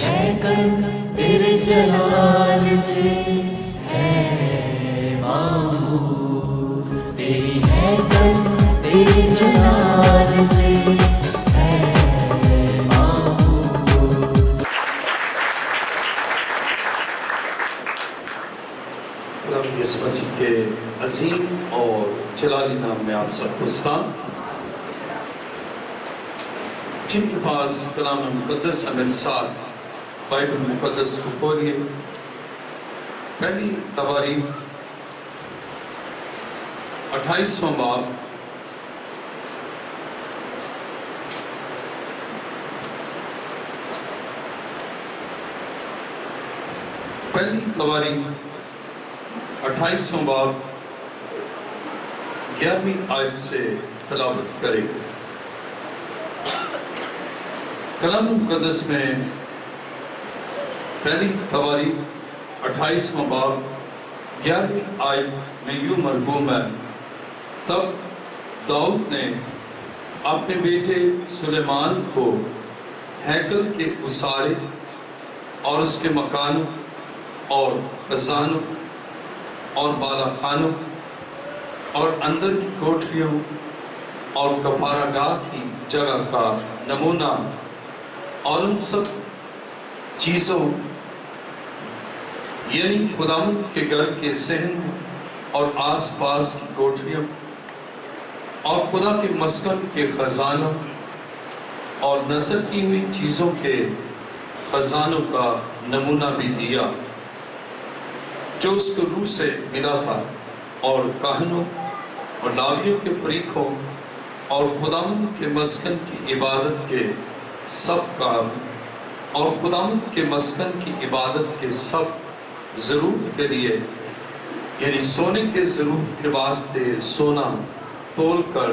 ہیکل تیرے جلال سے ہے معمور، تیری ہیکل تیرے جلال سے ہے معمور۔ خدا یسوع مسیح کے عظیم اور جلالی نام میں آپ سب کو سلام۔ جن کے پاس کلام مقدس ہے میرے ساتھ بائبل مقدس کو کھولیے۔ پہلی تواریخ 28واں باب پہلی تواریخ 28واں باب 11ویں آیت سے تلاوت کرے گا۔ کلام مقدس میں پہلی تواریخ 28واں باب 11ویں آیت میں یوں مرغوم ہے، تب داؤد نے اپنے بیٹے سلیمان کو ہیکل کے اسارے اور اس کے مکانوں اور خزانوں اور بالا خانوں اور اندر کی کوٹریوں اور کفارہ گاہ کی جگہ کا نمونہ اور ان سب چیزوں یعنی خداوند کے گھر کے صحن اور آس پاس کی کوٹریوں اور خدا کے مسکن کے خزانوں اور نظر کی ہوئی چیزوں کے خزانوں کا نمونہ بھی دیا جو اس کو روح سے ملا تھا، اور کاہنوں اور لاویوں کے فریقوں اور خداوند کے مسکن کی عبادت کے سب کام اور خداوند کے مسکن کی عبادت کے سب ضرورت کے لیے یعنی سونے کے ضرورت کے واسطے سونا تول کر،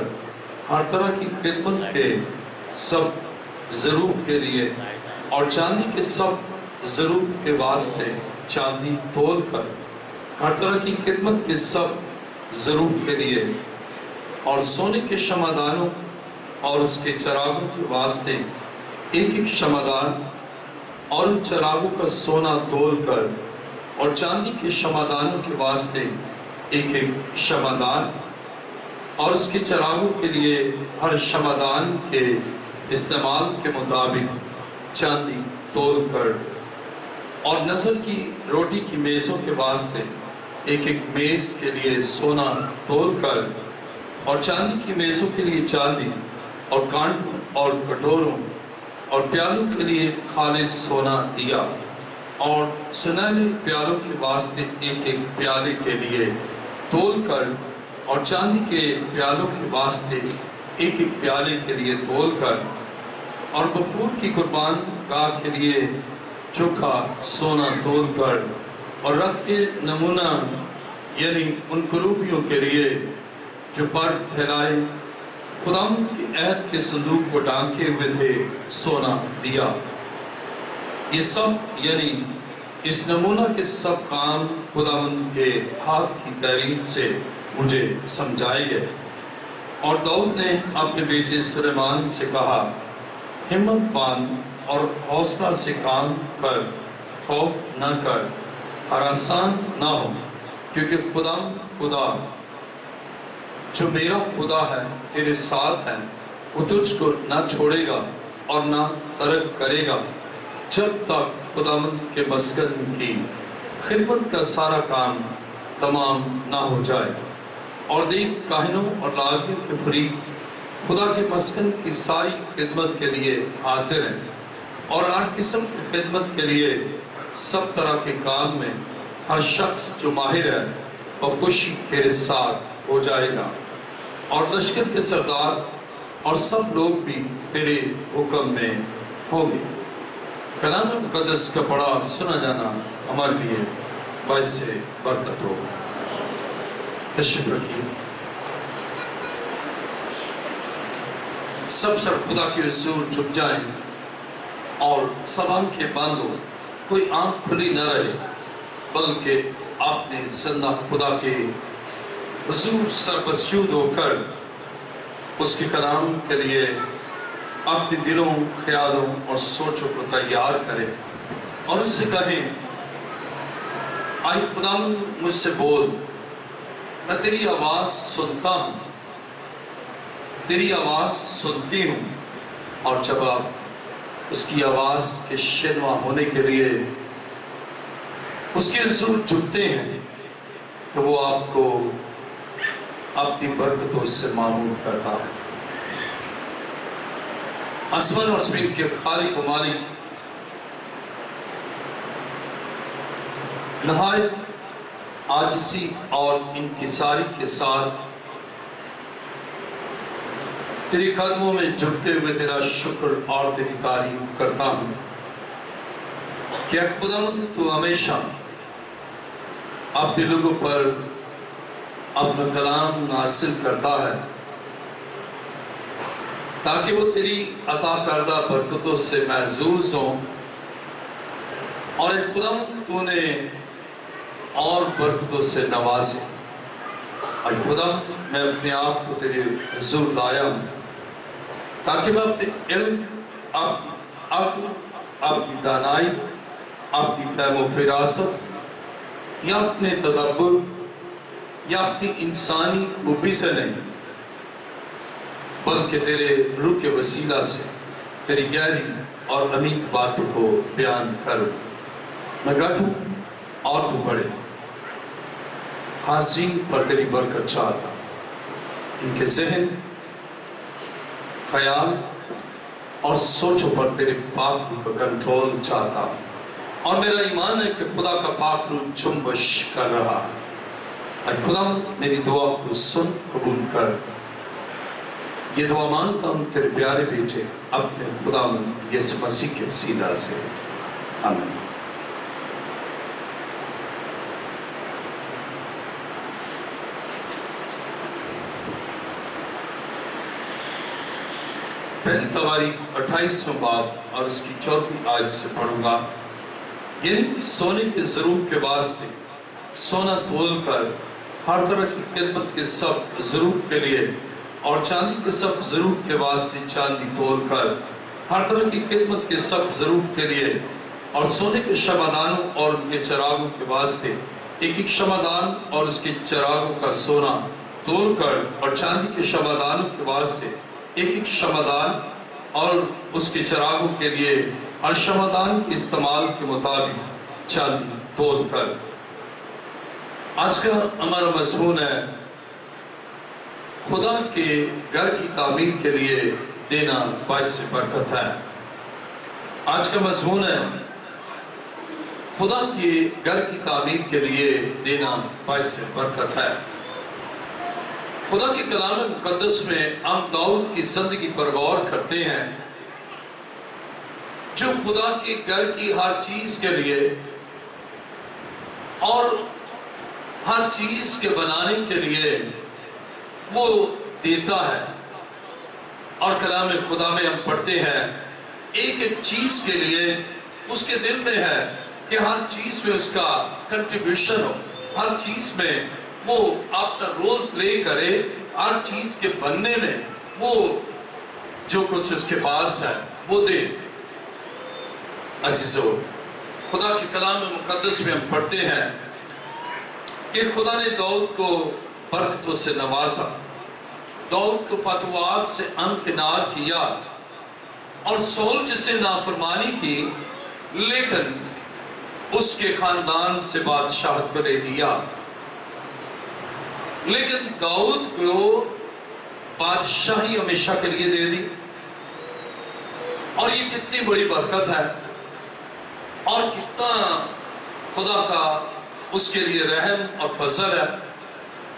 ہر طرح کی خدمت کے سب ضرورت کے لیے اور چاندی کے سب ضرورت کے واسطے چاندی تول کر، ہر طرح کی خدمت کے سب ضرورت کے لیے اور سونے کے شمعدانوں اور اس کے چراغوں کے واسطے ایک ایک شمعدان اور ان چراغوں کا سونا تول کر، اور چاندی کے شمعدانوں کے واسطے ایک ایک شمعدان اور اس کے چراغوں کے لیے ہر شمعدان کے استعمال کے مطابق چاندی تول کر، اور نظر کی روٹی کی میزوں کے واسطے ایک ایک میز کے لیے سونا تول کر، اور چاندی کی میزوں کے لیے چاندی اور کانٹوں اور کٹوروں اور پیالوں کے لیے خالص سونا دیا، اور سنہرے پیالوں کے واسطے ایک ایک پیالے کے لیے تول کر، اور چاندی کے پیالوں کے واسطے ایک ایک پیالے کے لیے تول کر، اور بخور کی قربان گاہ کے لیے چوکھا سونا تول کر، اور رت کے نمونہ یعنی ان کروبیوں کے لیے جو پر پھیلائے خداوند کے عہد کے صندوق کو ڈھانکے ہوئے تھے سونا دیا۔ یہ سب یعنی اس نمونہ کے سب کام خداوند کے ہاتھ کی تحریر سے مجھے سمجھائے گئے۔ اور داؤد نے اپنے بیٹے سلیمان سے کہا، ہمت باندھ اور حوصلہ سے کام کر، خوف نہ کر، ہراساں نہ ہو، کیونکہ خدا جو میرا خدا ہے تیرے ساتھ ہے، وہ تجھ کو نہ چھوڑے گا اور نہ ترک کرے گا جب تک خداوند کے مسکن کی خدمت کا سارا کام تمام نہ ہو جائے۔ اور دیکھ، کاہنوں اور لاویوں کے فریق خدا کے مسکن کی ساری خدمت کے لیے حاضر ہیں، اور ہر قسم کی خدمت کے لیے سب طرح کے کام میں ہر شخص جو ماہر ہے وہ خوشی تیرے ساتھ ہو جائے گا، اور لشکر کے سردار اور سب لوگ بھی تیرے حکم میں ہوں گے۔ کلام مقدس کا پڑھا سنا جانا ہمارے لیے باعث برکت ہو۔ تشریف رکھیے۔ سب خدا کے حضور جھک جائیں اور سب آنکھیں باندھو، کوئی آنکھ کھلی نہ رہے، بلکہ آپ نے زندہ خدا کے حضور سرپسجود ہو کر اس کے کلام کے لیے اپنے دلوں، خیالوں اور سوچوں کو تیار کرے اور اس سے کہیں آئی خدا مجھ سے بول، میں تیری آواز سنتا ہوں، تیری آواز سنتی ہوں، اور جب آپ اس کی آواز کے شنوا ہونے کے لیے اس کے حضور جھکتے ہیں تو وہ آپ کو اپنی برکتوں سے معمور کرتا ہے۔ آسمان اور زمین کے خالق و مالک، نہایت عاجزی اور انکساری کے ساتھ تیرے قدموں میں جھکتے ہوئے تیرا شکر اور تیری تعریف کرتا ہوں کہ اے خداوند تو ہمیشہ اپنے لوگوں پر اپنا کلام نازل کرتا ہے تاکہ وہ تیری عطا کردہ برکتوں سے محظوظ ہوں، اور اے خداوند تو نے اور برکتوں سے نوازے۔ اے خداوند میں اپنے آپ کو تیرے حضور لایا ہوں تاکہ میں اپنے علم، اپنی عقل، اپنی دانائی، اپنی فہم و فراست یا اپنے تدبر یا اپنی انسانی خوبی سے نہیں بلکہ تیرے روح کے وسیلہ سے تیری گہری اور عمیق باتوں کو بیان کروں۔ میں گھٹوں اور تو بڑھے، حاضرین پر تیری برکت چاہتا، ان کے ذہن، خیال اور سوچوں پر تیرے پاک روح کا کنٹرول چاہتا، اور میرا ایمان ہے کہ خدا کا پاک روح جنبش کر رہا۔ اے خدا میری دعا کو سن، قبول کر۔ یہ دعا مانگتا ہوں تیرے پیارے بیٹے اپنے خدا یسوع مسیح کے وسیلہ سے، آمین۔ پہلی تواریخ 28واں باب اور اس کی 4ویں آیت سے پڑھوں گا۔ یعنی سونے کے ضرور کے واسطے سونا تول کر ہر طرح کی خدمت کے سب ضرور کے لیے، اور چاندی کے سب ضرور کے واسطے چاندی تول کر ہر طرح کی خدمت کے سب ضرور کے لیے، اور سونے کے شمعدانوں اور ان کے چراغوں کے واسطے ایک ایک شمعدان اور اس کے چراغوں کا سونا تول کر، اور چاندی کے شمعدانوں کے واسطے ایک ایک شمعدان اور اس کے چراغوں کے لیے ہر شمعدان کے استعمال کے مطابق چاندی تول کر۔ آج کا ہمارا مضمون ہے خدا کے گھر کی تعمیر کے لیے دینا باعث برکت ہے۔ آج کا مضمون ہے خدا کے گھر کی تعمیر کے لیے دینا باعث برکت ہے۔ خدا کے کلام مقدس میں ہم داؤد کی زندگی پر غور کرتے ہیں، جو خدا کے گھر کی ہر چیز کے لیے اور ہر چیز کے بنانے کے لیے وہ دیتا ہے۔ اور کلام خدا میں ہم پڑھتے ہیں ایک ایک چیز کے لیے اس کے دل میں ہے کہ ہر چیز میں اس کا کنٹریبیوشن ہو، ہر چیز میں وہ اپنا رول پلے کرے، ہر چیز کے بننے میں وہ جو کچھ اس کے پاس ہے وہ دے۔ عزیزو، خدا کے کلام مقدس میں ہم پڑھتے ہیں کہ خدا نے داؤد کو برکتوں سے نوازا، داؤد کو فتوحات سے امکنار کیا، اور سول جس سے نافرمانی کی لیکن اس کے خاندان سے بادشاہت کو لے لیا، لیکن داؤد کو بادشاہی ہمیشہ کے لیے دے دی۔ اور یہ کتنی بڑی برکت ہے، اور کتنا خدا کا اس کے لیے رحم اور فضل ہے۔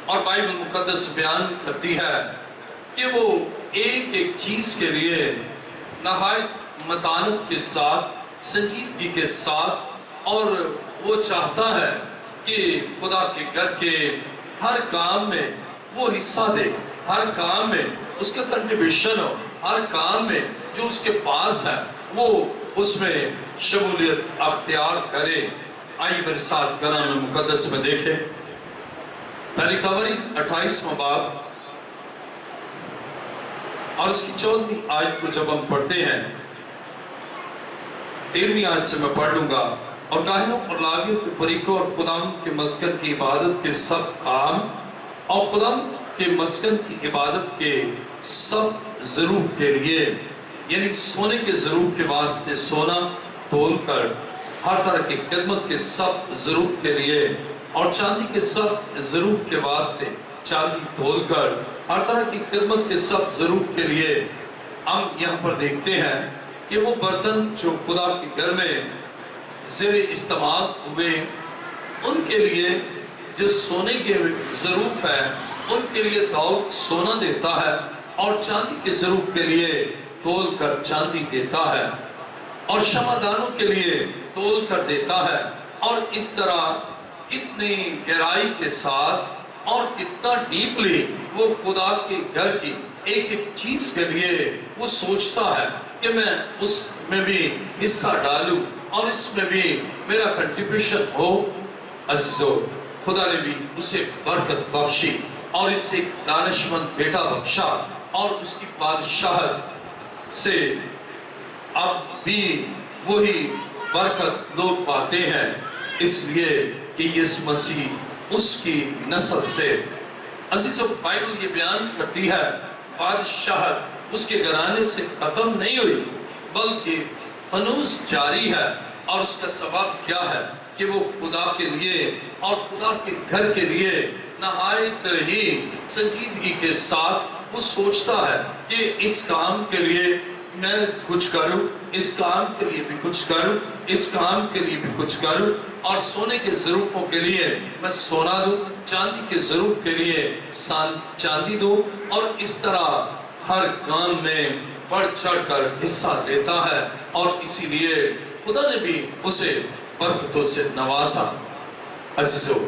اور بائبل مقدس بیان کرتی ہے کہ وہ ایک ایک چیز کے لیے نہایت متانت کے ساتھ، سنجیدگی کے ساتھ، اور وہ چاہتا ہے کہ خدا کے گھر کے ہر کام میں وہ حصہ دے، ہر کام میں اس کا کنٹریبیوشن ہو، ہر کام میں جو اس کے پاس ہے وہ اس میں شمولیت اختیار کرے۔ آئیے میرے ساتھ کلام مقدس میں دیکھیں، پہلی تواریخ 28واں باب اور اس کی 14ویں آیت کو جب ہم پڑھتے ہیں، 13ویں آیت سے میں پڑھ لوں گا، اور کاہنوں اور لاویوں کے فریقوں اور خداوند کے مسکن کی عبادت کے سب کام اور خداوند کے مسکن کی عبادت کے سب ضرور کے لیے، یعنی سونے کے ضرور کے واسطے سونا تول کر، ہر طرح کی خدمت کے سب ضرور کے لیے، اور چاندی کے سب ضرور کے واسطے چاندی تول کر، ہر طرح کی خدمت کے سب ضرور کے لیے۔ ہم یہاں پر دیکھتے ہیں کہ وہ برتن جو خدا کے گھر میں زیر استعمال ہوئے، ان کے لیے جو سونے کے ضرور ہے، ان کے لیے داؤد سونا دیتا ہے اور چاندی کے ضرور کے لیے تول کر چاندی دیتا ہے، اور شمعدانوں کے لیے تول کر دیتا ہے، اور اس طرح کتنی گہرائی کے ساتھ اور کتنا ڈیپلی وہ خدا کے گھر کی ایک ایک چیز کے لیے وہ سوچتا ہے کہ میں اس میں بھی حصہ ڈالوں اور اس میں بھی میرا کنٹریبیوشن ہو۔ عزیزو، خدا نے بھی اسے برکت بخشی اور اسے ایک دانشمند بیٹا بخشا، اور اس کی بادشاہت سے اب بھی وہی برکت لوگ پاتے ہیں، اس لیے کہ یسوع مسیح اس کی نسل سے۔ عزیزو، بائبل یہ بیان کرتی ہے بادشاہت اس کے گھرانے سے ختم نہیں ہوئی بلکہ ہنوز جاری ہے، اور اس کا سبب کیا ہے کہ وہ خدا کے لیے اور خدا کے گھر کے لیے نہایت ہی سنجیدگی کے ساتھ وہ سوچتا ہے کہ اس کام کے لیے میں کچھ کروں، اس کام کے لیے بھی کچھ کروں، اس کام کے لیے بھی کچھ کروں، اور سونے کے ضرورتوں کے لیے میں سونا دوں، چاندی کے ضرورت کے لیے چاندی دوں، اور اس طرح ہر کام میں بڑھ چڑھ کر حصہ دیتا ہے، اور اسی لیے خدا نے بھی اسے برکتوں سے نوازا۔ عزیزو،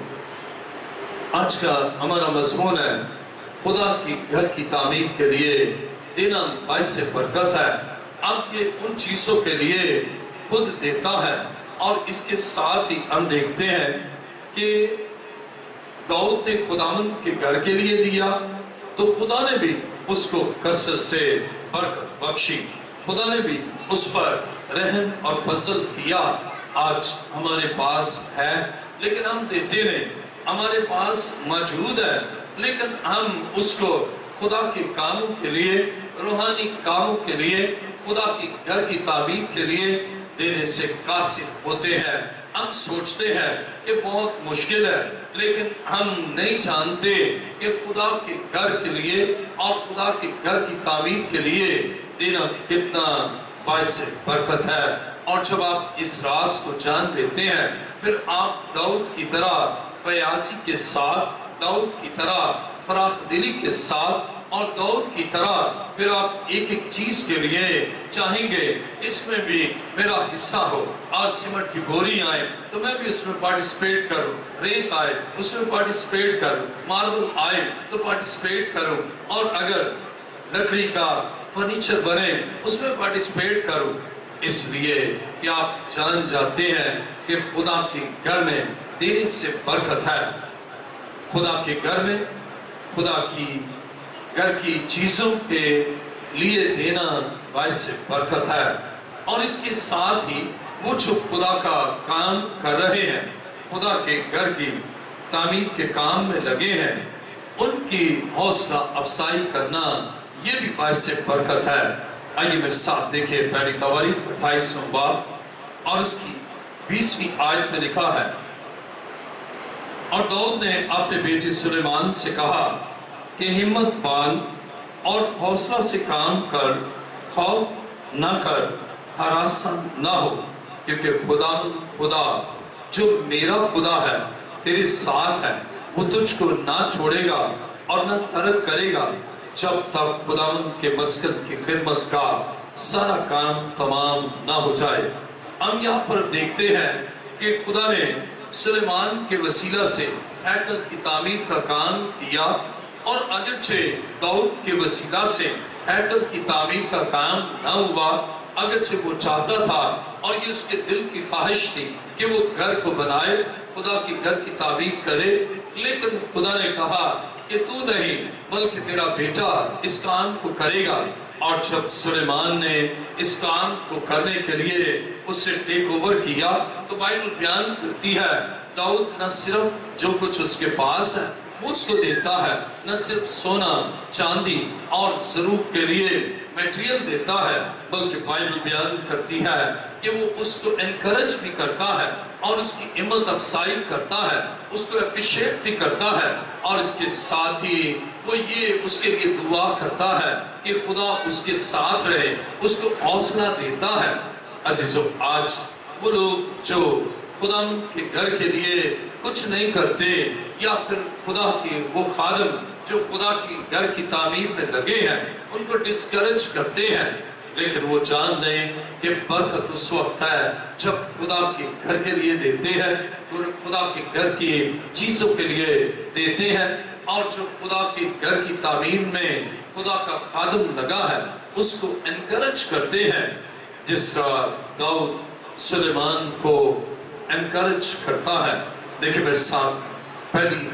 آج کا ہمارا مضمون ہے خدا کی گھر کی تعمیر کے لیے دینا باعث برکت ہے۔ اب یہ ان چیزوں کے لیے خود دیتا ہے، اور اس کے ساتھ ہی ہم دیکھتے ہیں کہ داؤد نے خداوند کے گھر کے لیے دیا تو خدا نے بھی اس کو کثرت سے برکت بخشی، خدا نے بھی اس پر رحم اور فضل کیا۔ آج ہمارے پاس ہے لیکن ہم دیتے نہیں، ہمارے پاس موجود ہے لیکن ہم اس کو خدا کے کاموں کے لیے، روحانی کاموں کے لیے، خدا کی گھر کی تعمیر کے لیے دینے سے قاصر ہوتے ہیں۔ ہم سوچتے ہیں کہ بہت مشکل ہے، لیکن ہم نہیں جانتے کہ خدا کے گھر کے لیے اور خدا کے گھر کی تعمیر کے لیے دینا کتنا باعث برکت ہے۔ اور جب آپ اس راز کو جان لیتے ہیں، پھر آپ داؤد کی طرح فیاضی کے ساتھ، داؤد کی طرح فراخ دلی کے ساتھ، اور داؤد کی طرح پھر آپ ایک ایک چیز کے لیے چاہیں گے اس میں بھی میرا حصہ ہو۔ آج سیمنٹ کی بوری آئے تو میں بھی اس میں پارٹیسپیٹ کروں، ریت آئے اس میں پارٹیسپیٹ کروں، ماربل آئے تو پارٹیسپیٹ کروں، اور اگر لکڑی کا فرنیچر بنے اس میں پارٹیسپیٹ کروں، اس لیے کہ آپ جان جاتے ہیں کہ خدا کے گھر میں دینے سے برکت ہے۔ خدا کے گھر میں خدا کی گھر کی چیزوں کے لیے دینا باعث برکت ہے، اور اس کے ساتھ ہی وہ جو خدا کا کام کر رہے ہیں، خدا کے گھر کی تعمیر کے کام میں لگے ہیں، ان کی حوصلہ افزائی کرنا یہ بھی باعث برکت ہے۔ آئیے میرے ساتھ دیکھیں پہلی تواریخ 28واں باب اور اس کی 20ویں آیت میں لکھا ہے، اور داؤد نے اپنے بیٹے سلیمان سے کہا کہ ہمت باندھ اور حوصلہ سے کام کر، خوف نہ کر، ہراساں نہ ہو، کیونکہ خدا جو میرا خدا ہے تیرے ساتھ ہے، وہ تجھ کو نہ چھوڑے گا اور نہ ترک کرے گا جب تک خداوند کے مسکن کی خدمت کا سارا کام تمام نہ ہو جائے۔ ہم یہاں پر دیکھتے ہیں کہ خدا نے سلیمان کے وسیلہ سے ہیکل کی تعمیر کا کام کیا، اور اگرچہ داؤد کے وسیلہ سے ہیکل کی تعمیر کا کام نہ ہوا، اگرچہ وہ چاہتا تھا اور یہ اس کے دل کی خواہش تھی کہ وہ گھر کو بنائے، خدا کے گھر کی تعمیر کرے، لیکن خدا نے کہا کہ تو نہیں بلکہ تیرا بیٹا اس کام کو کرے گا۔ اور جب سلیمان نے اس کام کو کرنے کے لیے اس سے ٹیک اوور کیا تو بائبل بیان کرتی ہے داؤد نہ صرف جو کچھ اس کے پاس ہے وہ اس کو دیتا ہے، نہ صرف سونا چاندی اور ظروف کے لیے میٹیریل دیتا ہے، بلکہ بائبل بیان کرتی ہے کہ وہ اس کو انکریج بھی کرتا ہے اور اس کی ہمت افزائی کرتا ہے، اس کو اپریشیٹ بھی کرتا ہے، اور اس کے ساتھ ہی وہ یہ اس کے لیے دعا کرتا ہے کہ خدا اس کے ساتھ رہے، اس کو حوصلہ دیتا ہے۔ عزیزو، آج وہ لوگ جو خدا کے گھر کے لیے کچھ نہیں کرتے، یا پھر خدا کے وہ خادم جو خدا کی گھر کی تعمیر میں لگے ہیں ان کو ڈسکریج کرتے ہیں، لیکن وہ جان لیں کہ برکت اس وقت ہے جب خدا کے گھر کے لیے دیتے ہیں، خدا کے گھر کی چیزوں کے لیے دیتے ہیں، اور جو خدا کے گھر کی تعمیر میں خدا کا خادم لگا ہے اس کو انکریج کرتے ہیں، جس طرح داؤد سلیمان کو انکریج کرتا ہے۔ دیکھیں میرے ساتھ پہلی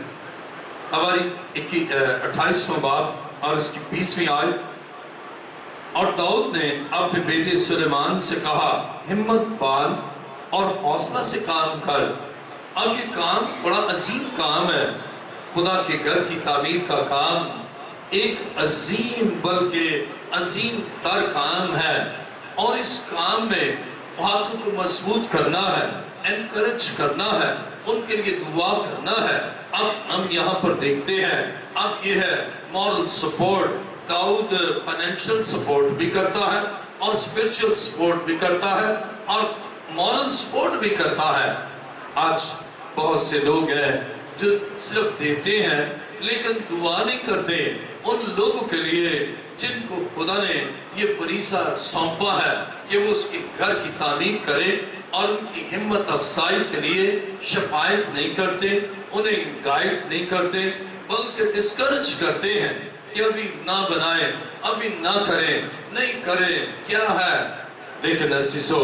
ہماری 28واں باب اور اس کی 20ویں آیت۔ اور داؤد نے اپنے بیٹے سلیمان سے کہا، ہمت بان اور حوصلہ سے کام کر۔ اب یہ کام بڑا عظیم کام ہے، خدا کے گھر کی تعمیر کا کام ایک عظیم بلکہ عظیم تر کام ہے، اور اس کام میں ہاتھوں کو مضبوط کرنا ہے، انکریج کرنا ہے، ان کے لیے دعا کرنا ہے۔ اب ہم یہاں پر دیکھتے ہیں، اب یہ ہے مورل سپورٹ۔ داؤد فائنینشل سپورٹ بھی کرتا ہے اور اسپرچل سپورٹ بھی کرتا ہے اور مورل سپورٹ بھی کرتا ہے۔ آج بہت سے لوگ ہیں جو صرف دیتے ہیں لیکن دعا نہیں کرتے ان لوگوں کے لیے جن کو خدا نے یہ فریضہ سونپا ہے کہ وہ اس کے گھر کی تعمیر کرے، اور ان کی ہمت افزائی کے لیے شفاعت نہیں کرتے، انہیں گائیڈ نہیں کرتے، بلکہ ڈسکریج کرتے ہیں کہ ابھی نہ بنائیں، ابھی نہ کریں، نہیں کریں، کیا ہے۔ لیکن عزیزو،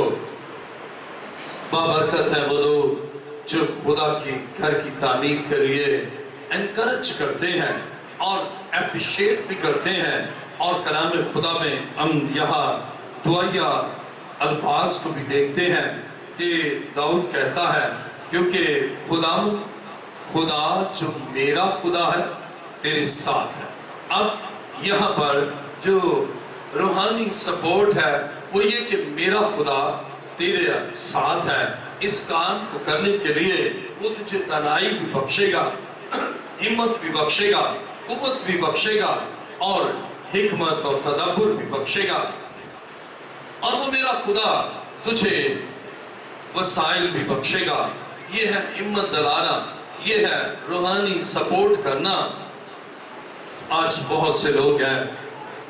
بابرکت ہے وہ لوگ جو خدا کے گھر کی تعمیر کے لیے انکریج کرتے ہیں اور اپریشیٹ بھی کرتے ہیں۔ اور کلام خدا میں ہم یہاں دعائیہ الفاظ کو بھی دیکھتے ہیں کہ داؤد کہتا ہے، کیونکہ خدا جو میرا خدا ہے تیرے ساتھ ہے۔ اب یہاں پر جو روحانی سپورٹ ہے وہ یہ کہ میرا خدا تیرے ساتھ ہے، اس کام کو کرنے کے لیے وہ تجھے توانائی بھی بخشے گا، ہمت بھی بخشے گا، قوت بھی بخشے گا، اور حکمت اور تدبر بھی بخشے گا۔ اور وہ میرا خدا تجھے وسائل بھی بخشے گا۔ یہ ہے ہمت دلانا، یہ ہے روحانی سپورٹ کرنا۔ آج بہت سے لوگ ہیں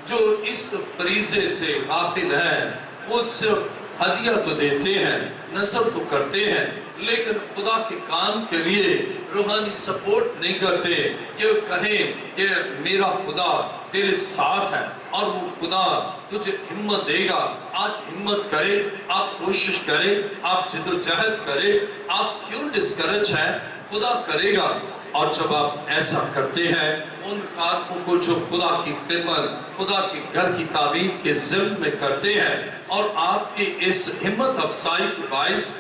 جو اس فریضے سے غافل ہیں، وہ صرف ہدیہ تو دیتے ہیں، نذر تو کرتے ہیں، لیکن خدا کے کام کے لیے روحانی سپورٹ نہیں کرتے کہ وہ کہیں کہ میرا خدا تیرے ساتھ ہے اور وہ خدا تجھے ہمت دے گا۔ آپ ہمت کرے، آپ کوشش کرے، آپ جد و جہد کرے، آپ کیوں ڈسکریج ہیں، خدا کرے گا۔ اور جب آپ ایسا کرتے ہیں، ان خادموں کو جو خدا کی خدمت، خدا کے گھر کی تعمیر کے ضمن میں کرتے ہیں، اور آپ کی اس ہمت افزائی کے باعث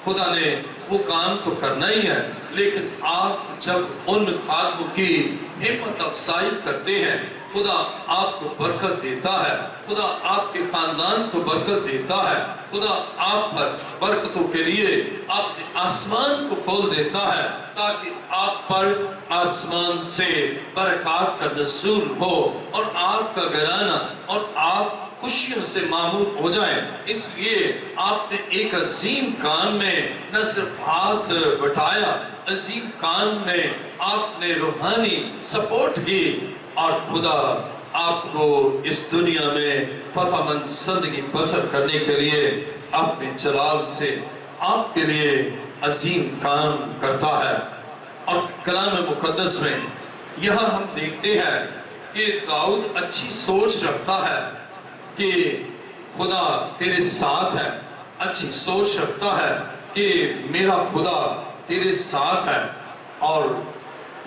خدا نے وہ کام تو کرنا ہی ہے، لیکن آپ جب ان خادموں کی ہمت افزائی کرتے ہیں، خدا آپ کو برکت دیتا ہے، خدا آپ کے خاندان کو برکت دیتا ہے، خدا آپ پر برکتوں کے لیے اپنے آسمان کو کھول دیتا ہے تاکہ آپ پر آسمان سے برکات کا نزول ہو اور آپ کا گھرانہ اور آپ خوشیوں سے معمور ہو جائیں۔ اس لیے آپ نے ایک عظیم کام میں نہ صرف ہاتھ بٹایا، عظیم کام میں آپ نے روحانی سپورٹ کی، اور خدا آپ کو اس دنیا میں فتح مند زندگی بسر کرنے کے لیے اپنے جلال سے آپ کے لیے عظیم کام کرتا ہے۔ اور کلام مقدس میں یہاں ہم دیکھتے ہیں کہ داؤد اچھی سوچ رکھتا ہے کہ خدا تیرے ساتھ ہے، اچھی سوچ رکھتا ہے کہ میرا خدا تیرے ساتھ ہے، اور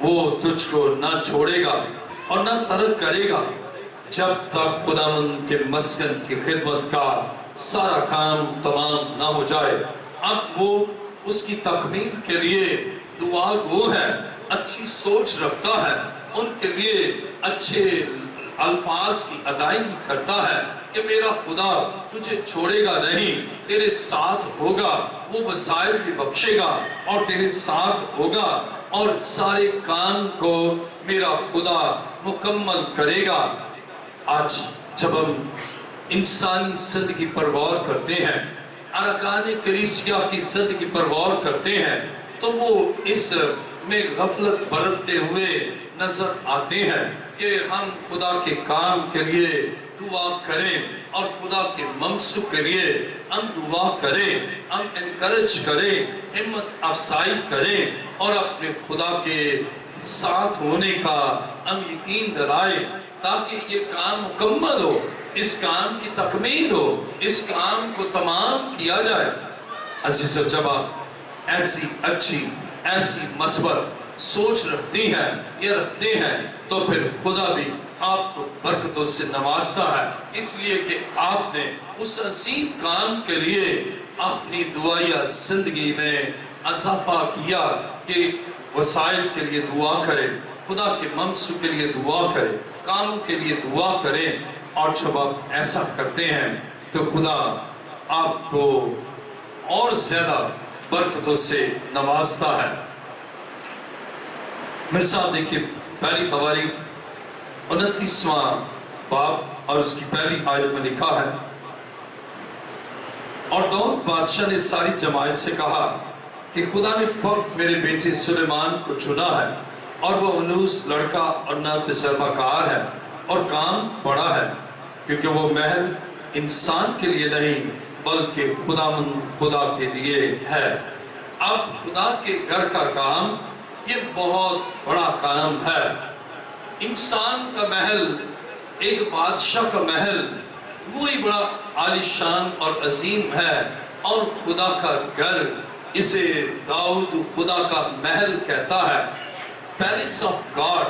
وہ تجھ کو نہ چھوڑے گا اور نہ ترک کرے گا جب تک خداوند کے مسکن کی خدمت کا سارا کام تمام نہ ہو جائے۔ اب وہ اس کی تکمیل کے لیے دعا گو ہے، اچھی سوچ رکھتا ہے، ان کے لیے اچھے الفاظ کی ادائیگی کرتا ہے کہ میرا خدا تجھے چھوڑے گا نہیں، تیرے ساتھ ہوگا، وہ وسائل بھی بخشے گا اور تیرے ساتھ ہوگا اور سارے کام کو میرا خدا مکمل کرے گا۔ آج جب ہم انسانی زندگی پر غور کرتے ہیں، ارکان کلیسیا کی زندگی پر غور کرتے ہیں، تو وہ اس میں غفلت برتتے ہوئے نظر آتے ہیں کہ ہم خدا کے کام کے لیے دعا کریں اور خدا کے منصب کے لیے ہم دعا کریں، ہم انکرج کریں، ہمت افزائی کریں اور اپنے خدا کے ساتھ ہونے کا ہم یقین دلائیں تاکہ یہ کام مکمل ہو، اس کام کی تکمیل ہو، اس کام کو تمام کیا جائے۔ عزیز و جب آپ ایسی اچھی ایسی مثبت سوچ رکھتی ہیں یا رکھتے ہیں تو پھر خدا بھی آپ کو برکتوں سے نوازتا ہے، اس لیے کہ آپ نے اس عظیم کام کے لیے اپنی دعائیہ زندگی میں اضافہ کیا کہ وسائل کے لیے دعا کریں، خدا کے منصب کے لیے دعا کریں، کاموں کے لیے دعا کریں، اور جب آپ ایسا کرتے ہیں تو خدا آپ کو اور زیادہ برکتوں سے نوازتا ہے۔ میرے ساتھ دیکھیے پہلی تواریخ 29واں باب اور اس کی پہلی آیت میں لکھا ہے، اور داؤد بادشاہ نے ساری جماعت سے کہا کہ خدا نے فقط میرے بیٹے سلیمان کو چنا ہے، اور وہ انوس لڑکا اور نہ تجربہ کار ہے اور کام بڑا ہے، کیونکہ وہ محل انسان کے لیے نہیں بلکہ خدا کے لیے ہے۔ اب خدا کے گھر کا کام یہ بہت بڑا کام ہے۔ انسان کا محل، ایک بادشاہ کا محل، وہی بڑا عالیشان اور عظیم ہے، اور خدا کا گھر اسے داؤد خدا کا محل کہتا ہے۔ پیلس آف گاڈ،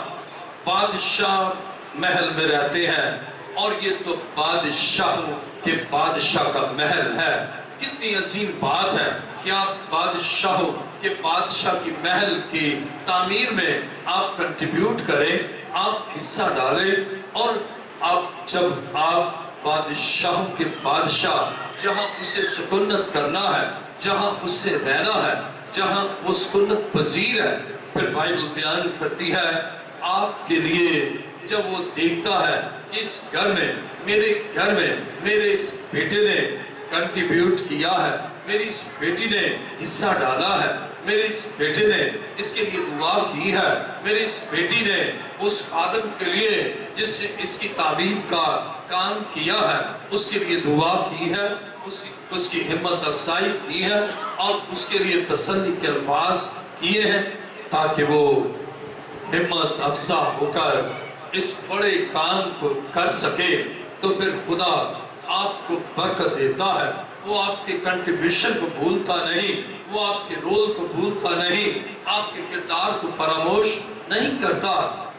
بادشاہ محل میں رہتے ہیں، اور یہ تو بادشاہ کے بادشاہ کا محل ہے۔ کتنی عظیم بات ہے کہ آپ بادشاہوں کے بادشاہ کی محل کی تعمیر میں آپ کنٹریبیوٹ کریں، آپ حصہ ڈالیں، اور جب آپ بادشاہوں کے بادشاہ، جہاں اسے سکونت کرنا ہے، جہاں اسے رہنا ہے، جہاں وہ سکونت پذیر ہے، پھر بائبل بیان کرتی ہے آپ کے لیے جب وہ دیکھتا ہے اس گھر میں، میرے گھر میں میرے اس بیٹے نے کنٹریبیوٹ کیا ہے، میری اس بیٹی نے حصہ ڈالا ہے، میرے اس بیٹے نے اس کے لیے دعا کی ہے، میری اس بیٹی نے اس خادم کے لیے جس نے اس کی تعلیم کا کام کیا ہے اس کے لیے دعا کی ہے، اس کی ہمت افزائی کی ہے اور اس کے لیے تسلی کے الفاظ کیے ہیں تاکہ وہ ہمت افزا ہو کر اس بڑے کام کو کر سکے، تو پھر خدا آپ کو برکت دیتا ہے۔ وہ آپ کے کنٹریبیوشن کو بھولتا نہیں، وہ آپ کے رول کو بھولتا نہیں، آپ کے کردار کو فراموش نہیں کرتا،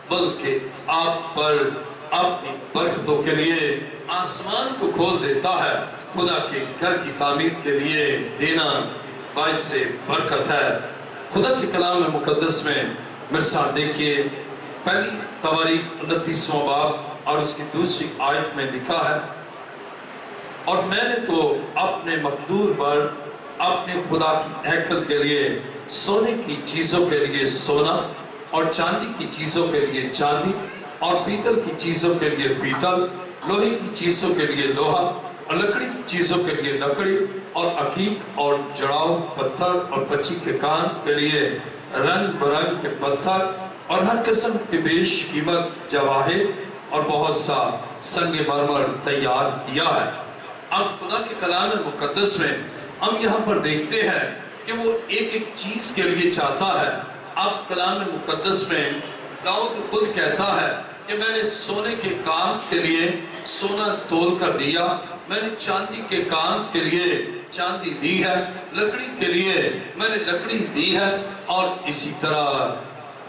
بلکہ آپ پر اپنی برکتوں کے لیے آسمان کو کھول دیتا ہے۔ خدا کے گھر کی تعمیر کے لیے دینا باعث سے برکت ہے۔ خدا کے کلام مقدس میں میرے ساتھ دیکھیے پہلی تواریخ 29واں باب اور اس کی دوسری آیت میں لکھا ہے، اور میں نے تو اپنے مقدور پر اپنے خدا کی ہیکل کے لیے سونے کی چیزوں کے لیے سونا اور چاندی کی چیزوں کے لیے چاندی اور پیتل کی چیزوں کے لیے پیتل، لوہے کی چیزوں کے لیے لوہا اور لکڑی کی چیزوں کے لیے لکڑی اور عقیق اور جڑاؤ پتھر اور بچی کے کان کے لیے رنگ برنگ کے پتھر اور ہر قسم کے بیش قیمت جواہر اور بہت سا سنگ مرمر تیار کیا ہے۔ اب خدا کے کلام مقدس میں ہم یہاں پر دیکھتے ہیں کہ وہ ایک ایک چیز کے لیے چاہتا ہے۔ اب کلام مقدس میں داؤد خود کہتا ہے کہ میں نے سونے کے کام کے لیے سونا تول کر دیا، میں نے چاندی کے کام کے لیے چاندی دی ہے، لکڑی کے لیے میں نے لکڑی دی ہے، اور اسی طرح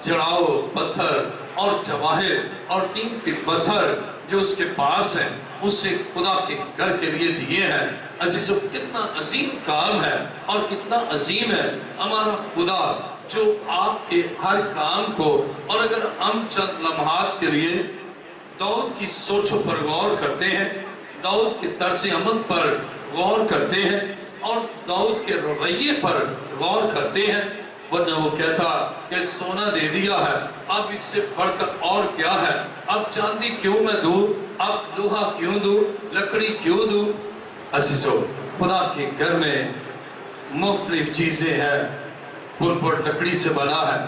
جڑاؤ پتھر اور جواہر اور قیمتی پتھر جو اس کے پاس ہیں اسے خدا کے گھر کے لیے دیے ہیں۔ عزیزو کتنا عظیم کام ہے اور کتنا عظیم ہے ہمارا خدا جو آپ کے ہر کام کو، اور اگر ہم چند لمحات کے لیے داؤد کی سوچوں پر غور کرتے ہیں، داؤد کے طرز عمل پر غور کرتے ہیں اور داؤد کے رویے پر غور کرتے ہیں، ورنہ وہ کہتا کہ سونا دے دیا ہے، اب اس سے بڑھ کر اور کیا ہے، اب چاندی کیوں میں دوں، اب لوہا کیوں دوں، لکڑی کیوں دوں۔ عزیزو خدا کے گھر میں مختلف چیزیں ہیں، پلپٹ لکڑی سے بنا ہے،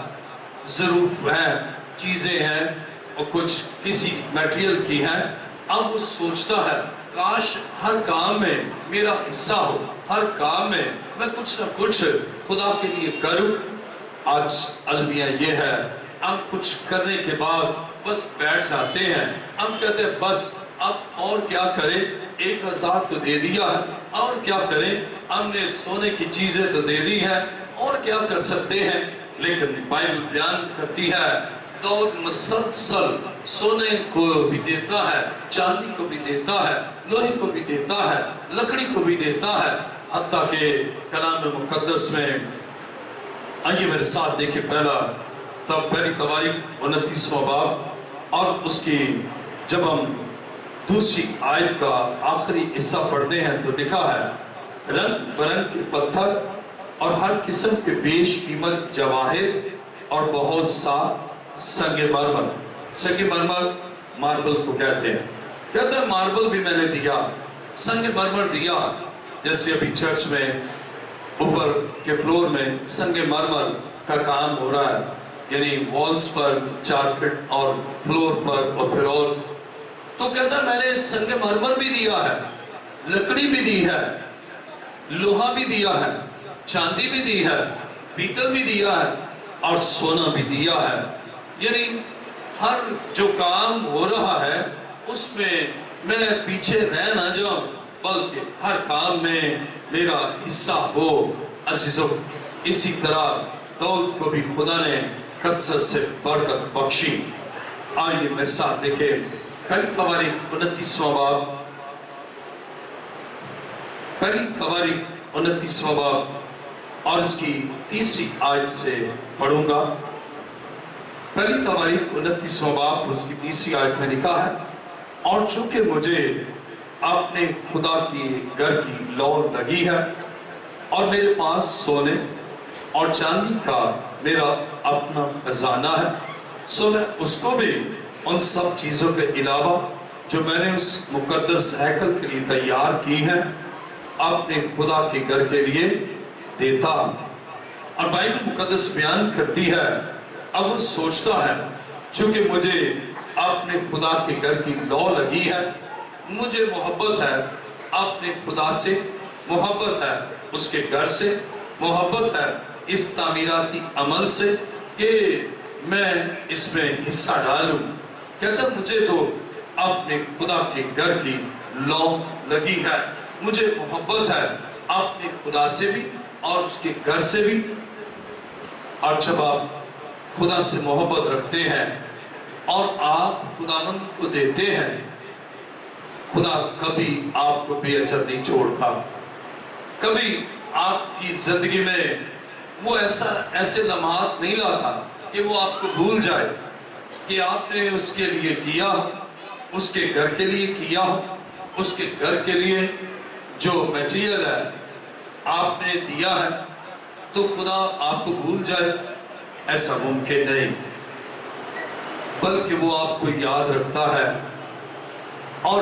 ظروف ہیں، چیزیں ہیں اور کچھ کسی میٹریل کی ہیں۔ اب وہ سوچتا ہے کاش ہر کام میں میرا حصہ ہو، ہر کام میں میں کچھ نہ کچھ خدا کے لیے کروں۔ آج المیہ یہ ہے ہم کچھ کرنے کے بعد بس بیٹھ جاتے ہیں، ہم کہتے ہیں بس اب اور کیا کریں، 1000 تو دے دیا ہے، اور کیا کریں، ہم نے سونے کی چیزیں تو دے دی ہیں، اور کیا کر سکتے ہیں۔ لیکن بائبل بیان کرتی ہے داؤد مسلسل سونے کو بھی دیتا ہے، چاندی کو بھی دیتا ہے، لوہے کو بھی دیتا ہے، لکڑی کو بھی دیتا ہے، حتیٰ کہ کلام مقدس میں آئیے میرے ساتھ دیکھیں پہلی تواریخ 29واں باب اور اس کی جب ہم دوسری آیت کا آخری حصہ پڑھتے ہیں تو لکھا ہے رنگ برنگ کے پتھر اور ہر قسم کے بیش قیمت جواہر اور بہت سا سنگ مرمر۔ سنگ مرمر ماربل کو کہتے ہیں ماربل بھی میں نے دیا، سنگ مرمر دیا، جیسے ابھی چرچ میں اوپر کے فلور میں سنگ مرمر کا کام ہو رہا ہے، یعنی والز پر 4 فٹ اور فلور پر اور پھر اور، تو کہتا ہے میں نے سنگ مرمر بھی دیا ہے، لکڑی بھی دی ہے، لوہا بھی دیا ہے، چاندی بھی دی ہے، پیتل بھی دیا ہے اور سونا بھی دیا ہے۔ یعنی ہر جو کام ہو رہا ہے اس میں پیچھے رہ نہ جاؤں بلکہ ہر کام میں میرا حصہ ہو۔ عزیزو اسی طرح داؤد کو بھی خدا نے کثرت سے برکت بخشی۔ آئیے میرے ساتھ دیکھیں پہلی تواریخ 29واں باب، پہلی تواریخ 29واں باب اور اس کی 3 آیت سے پڑھوں گا۔ پہلی تواریخ 29واں باب اس کی 3 آیت میں لکھا ہے اور چونکہ مجھے اپنے خدا کی گھر کی لو لگی ہے اور میرے پاس سونے اور چاندی کا میرا اپنا خزانہ ہے، سو میں اس کو بھی ان سب چیزوں کے علاوہ جو میں نے اس مقدس ہیکل کے لیے تیار کی ہیں اپنے خدا کے گھر کے لیے دیتا۔ اور بائبل مقدس بیان کرتی ہے اب وہ سوچتا ہے چونکہ مجھے اپنے خدا کے گھر کی لو لگی ہے، مجھے محبت ہے اپنے خدا سے، محبت ہے اس کے گھر سے، محبت ہے اس تعمیراتی عمل سے کہ میں اس میں حصہ ڈالوں۔ کہتا مجھے تو اپنے خدا کے گھر کی لو لگی ہے، مجھے محبت ہے اپنے خدا سے بھی اور اس کے گھر سے بھی۔ اور جب آپ خدا سے محبت رکھتے ہیں اور آپ خداوند کو دیتے ہیں، خدا کبھی آپ کو بے اثر نہیں چھوڑتا، کبھی آپ کی زندگی میں وہ ایسے لمحات نہیں لاتا کہ وہ آپ کو بھول جائے کہ آپ نے اس کے لیے کیا، اس کے گھر کے لیے کیا، اس کے گھر کے لیے جو میٹیریل ہے آپ نے دیا ہے، تو خدا آپ کو بھول جائے، ایسا ممکن نہیں، بلکہ وہ آپ کو یاد رکھتا ہے۔ اور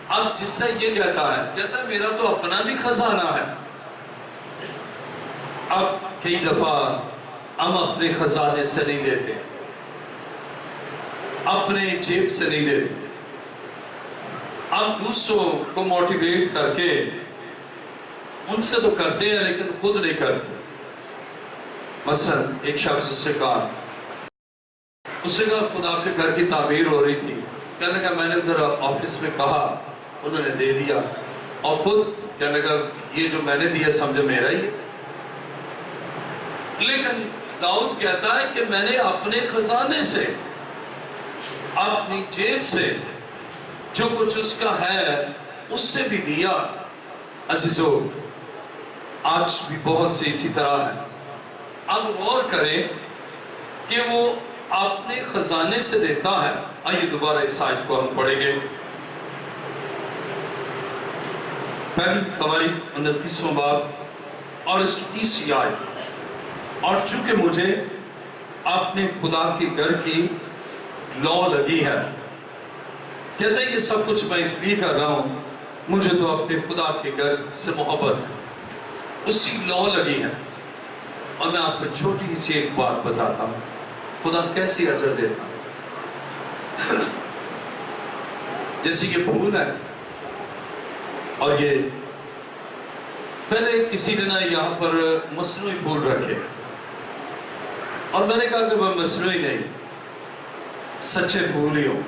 اب جس سے یہ کہتا ہے میرا تو اپنا بھی خزانہ ہے۔ اب کئی دفعہ ہم اپنے خزانے سے نہیں دیتے، اپنے جیب سے نہیں دیتے، ہم دوسروں کو موٹیویٹ کر کے ان سے تو کرتے ہیں لیکن خود نہیں کرتے۔ مثلا ایک شخص اس سے کہا خدا کے گھر کی تعمیر ہو رہی تھی، کہنے لگا میں نے ادھر آفس میں کہا، انہوں نے دے دیا، اور خود کہنے لگا یہ جو میں نے دیا سمجھو میرا ہی ہے۔ لیکن داؤد کہتا ہے کہ میں نے اپنے خزانے سے، اپنی جیب سے جو کچھ اس کا ہے اس سے بھی دیا۔ عزیزو، آج بھی بہت سے اسی طرح ہے۔ اب غور کریں کہ وہ اپنے خزانے سے دیتا ہے۔ آئیے دوبارہ اس آیت کو ہم پڑھیں گے۔ پہلی قواری 29واں باب اور اس کی 30 آیت۔ اور چونکہ مجھے اپنے خدا کے گھر کی لو لگی ہے، کہتے ہیں یہ سب کچھ میں اس لیے کر رہا ہوں، مجھے تو اپنے خدا کے گھر سے محبت ہے، اس کی لو لگی ہے۔ اور میں آپ کو چھوٹی سی ایک بات بتاتا ہوں، خدا کیسی اجر دیتا ہے۔ جیسے یہ پھول ہے، اور یہ پہلے کسی نے نا یہاں پر مصنوعی پھول رکھے، اور میں نے کہا کہ وہ مصنوعی نہیں، سچے پھول ہی ہو۔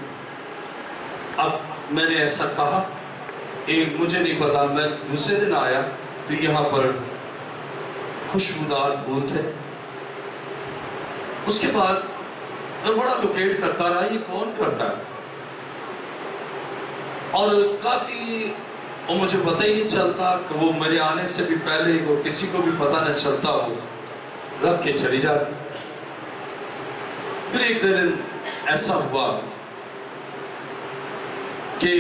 اب میں نے ایسا کہا، مجھے نہیں پتا، میں دوسرے دن آیا تو یہاں پر خوشبودار پھول تھے۔ اس کے بعد میں بڑا لوکیٹ کرتا رہا یہ کون کرتا ہے، اور کافی اور مجھے پتہ ہی نہیں چلتا کہ وہ میرے آنے سے بھی پہلے وہ کسی کو بھی پتہ نہ چلتا، وہ رکھ کے چلی جاتی۔ پھر ایک دن ایسا ہوا کہ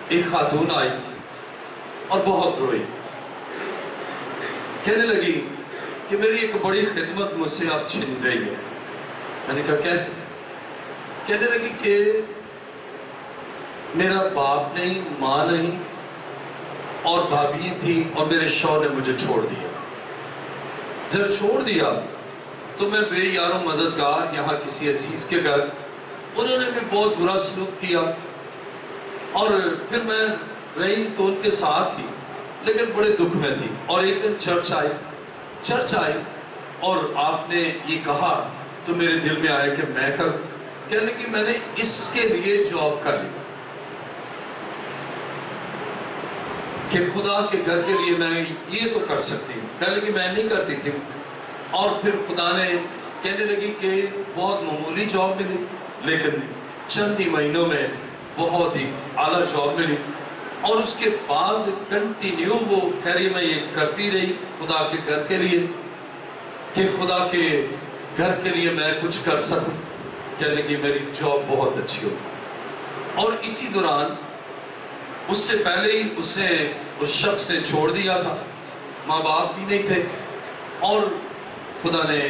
ایک خاتون آئی اور بہت روئی، کہنے لگی کہ میری ایک بڑی خدمت مجھ سے اب چھن رہی ہے۔ میں نے کہا کیسے؟ کہنے لگی کہ میرا باپ نہیں، ماں نہیں، اور بھابھی تھی، اور میرے شوہر نے مجھے چھوڑ دیا۔ جب چھوڑ دیا تو میں بے یار و مددگار یہاں کسی عزیز کے گھر، انہوں نے بھی بہت برا سلوک کیا، اور پھر میں رہی تو ان کے ساتھ ہی، لیکن بڑے دکھ میں تھی۔ اور ایک دن چرچ آئی اور آپ نے یہ کہا تو میرے دل میں آیا کہ میں کر، کہنے لگی میں نے اس کے لیے جاب کر لی کہ خدا کے گھر کے لیے میں یہ تو کر سکتی ہوں، کہنے لگی میں نہیں کرتی تھی۔ اور پھر خدا نے کہنے لگی کہ بہت معمولی جاب ملی، لیکن چند ہی مہینوں میں بہت ہی اعلیٰ جاب ملی، اور اس کے بعد کنٹینیو وہ کہہ رہی میں یہ کرتی رہی خدا کے گھر کے لیے، کہ خدا کے گھر کے لیے میں کچھ کر سکوں۔ کہنے لگی میری جاب بہت اچھی ہوگی۔ اور اسی دوران اس سے پہلے ہی اس نے اس شخص سے چھوڑ دیا تھا، ماں باپ بھی نہیں تھے، اور خدا نے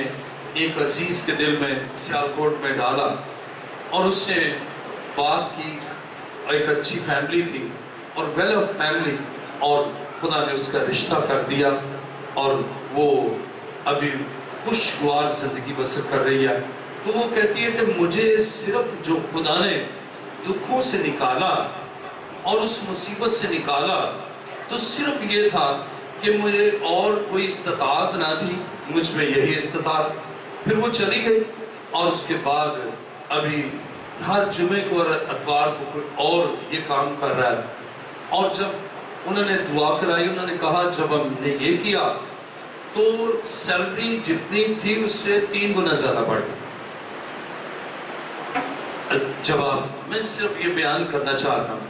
ایک عزیز کے دل میں سیالکوٹ میں ڈالا، اور اس سے بات کی، ایک اچھی فیملی تھی اور ویل آف فیملی، اور خدا نے اس کا رشتہ کر دیا، اور وہ ابھی خوشگوار زندگی بسر کر رہی ہے۔ تو وہ کہتی ہے کہ مجھے صرف جو خدا نے دکھوں سے نکالا اور اس مصیبت سے نکالا، تو صرف یہ تھا کہ مجھے اور کوئی استطاعت نہ تھی، مجھ میں یہی استطاعت۔ پھر وہ چلی گئی، اور اس کے بعد ابھی ہر جمعے کو اور اتوار کو کوئی اور یہ کام کر رہا ہے۔ اور جب انہوں نے دعا کرائی، انہوں نے کہا جب ہم نے یہ کیا تو سیلری جتنی تھی اس سے 3 گنا زیادہ بڑھ گئی۔ جواب میں صرف یہ بیان کرنا چاہتا ہوں،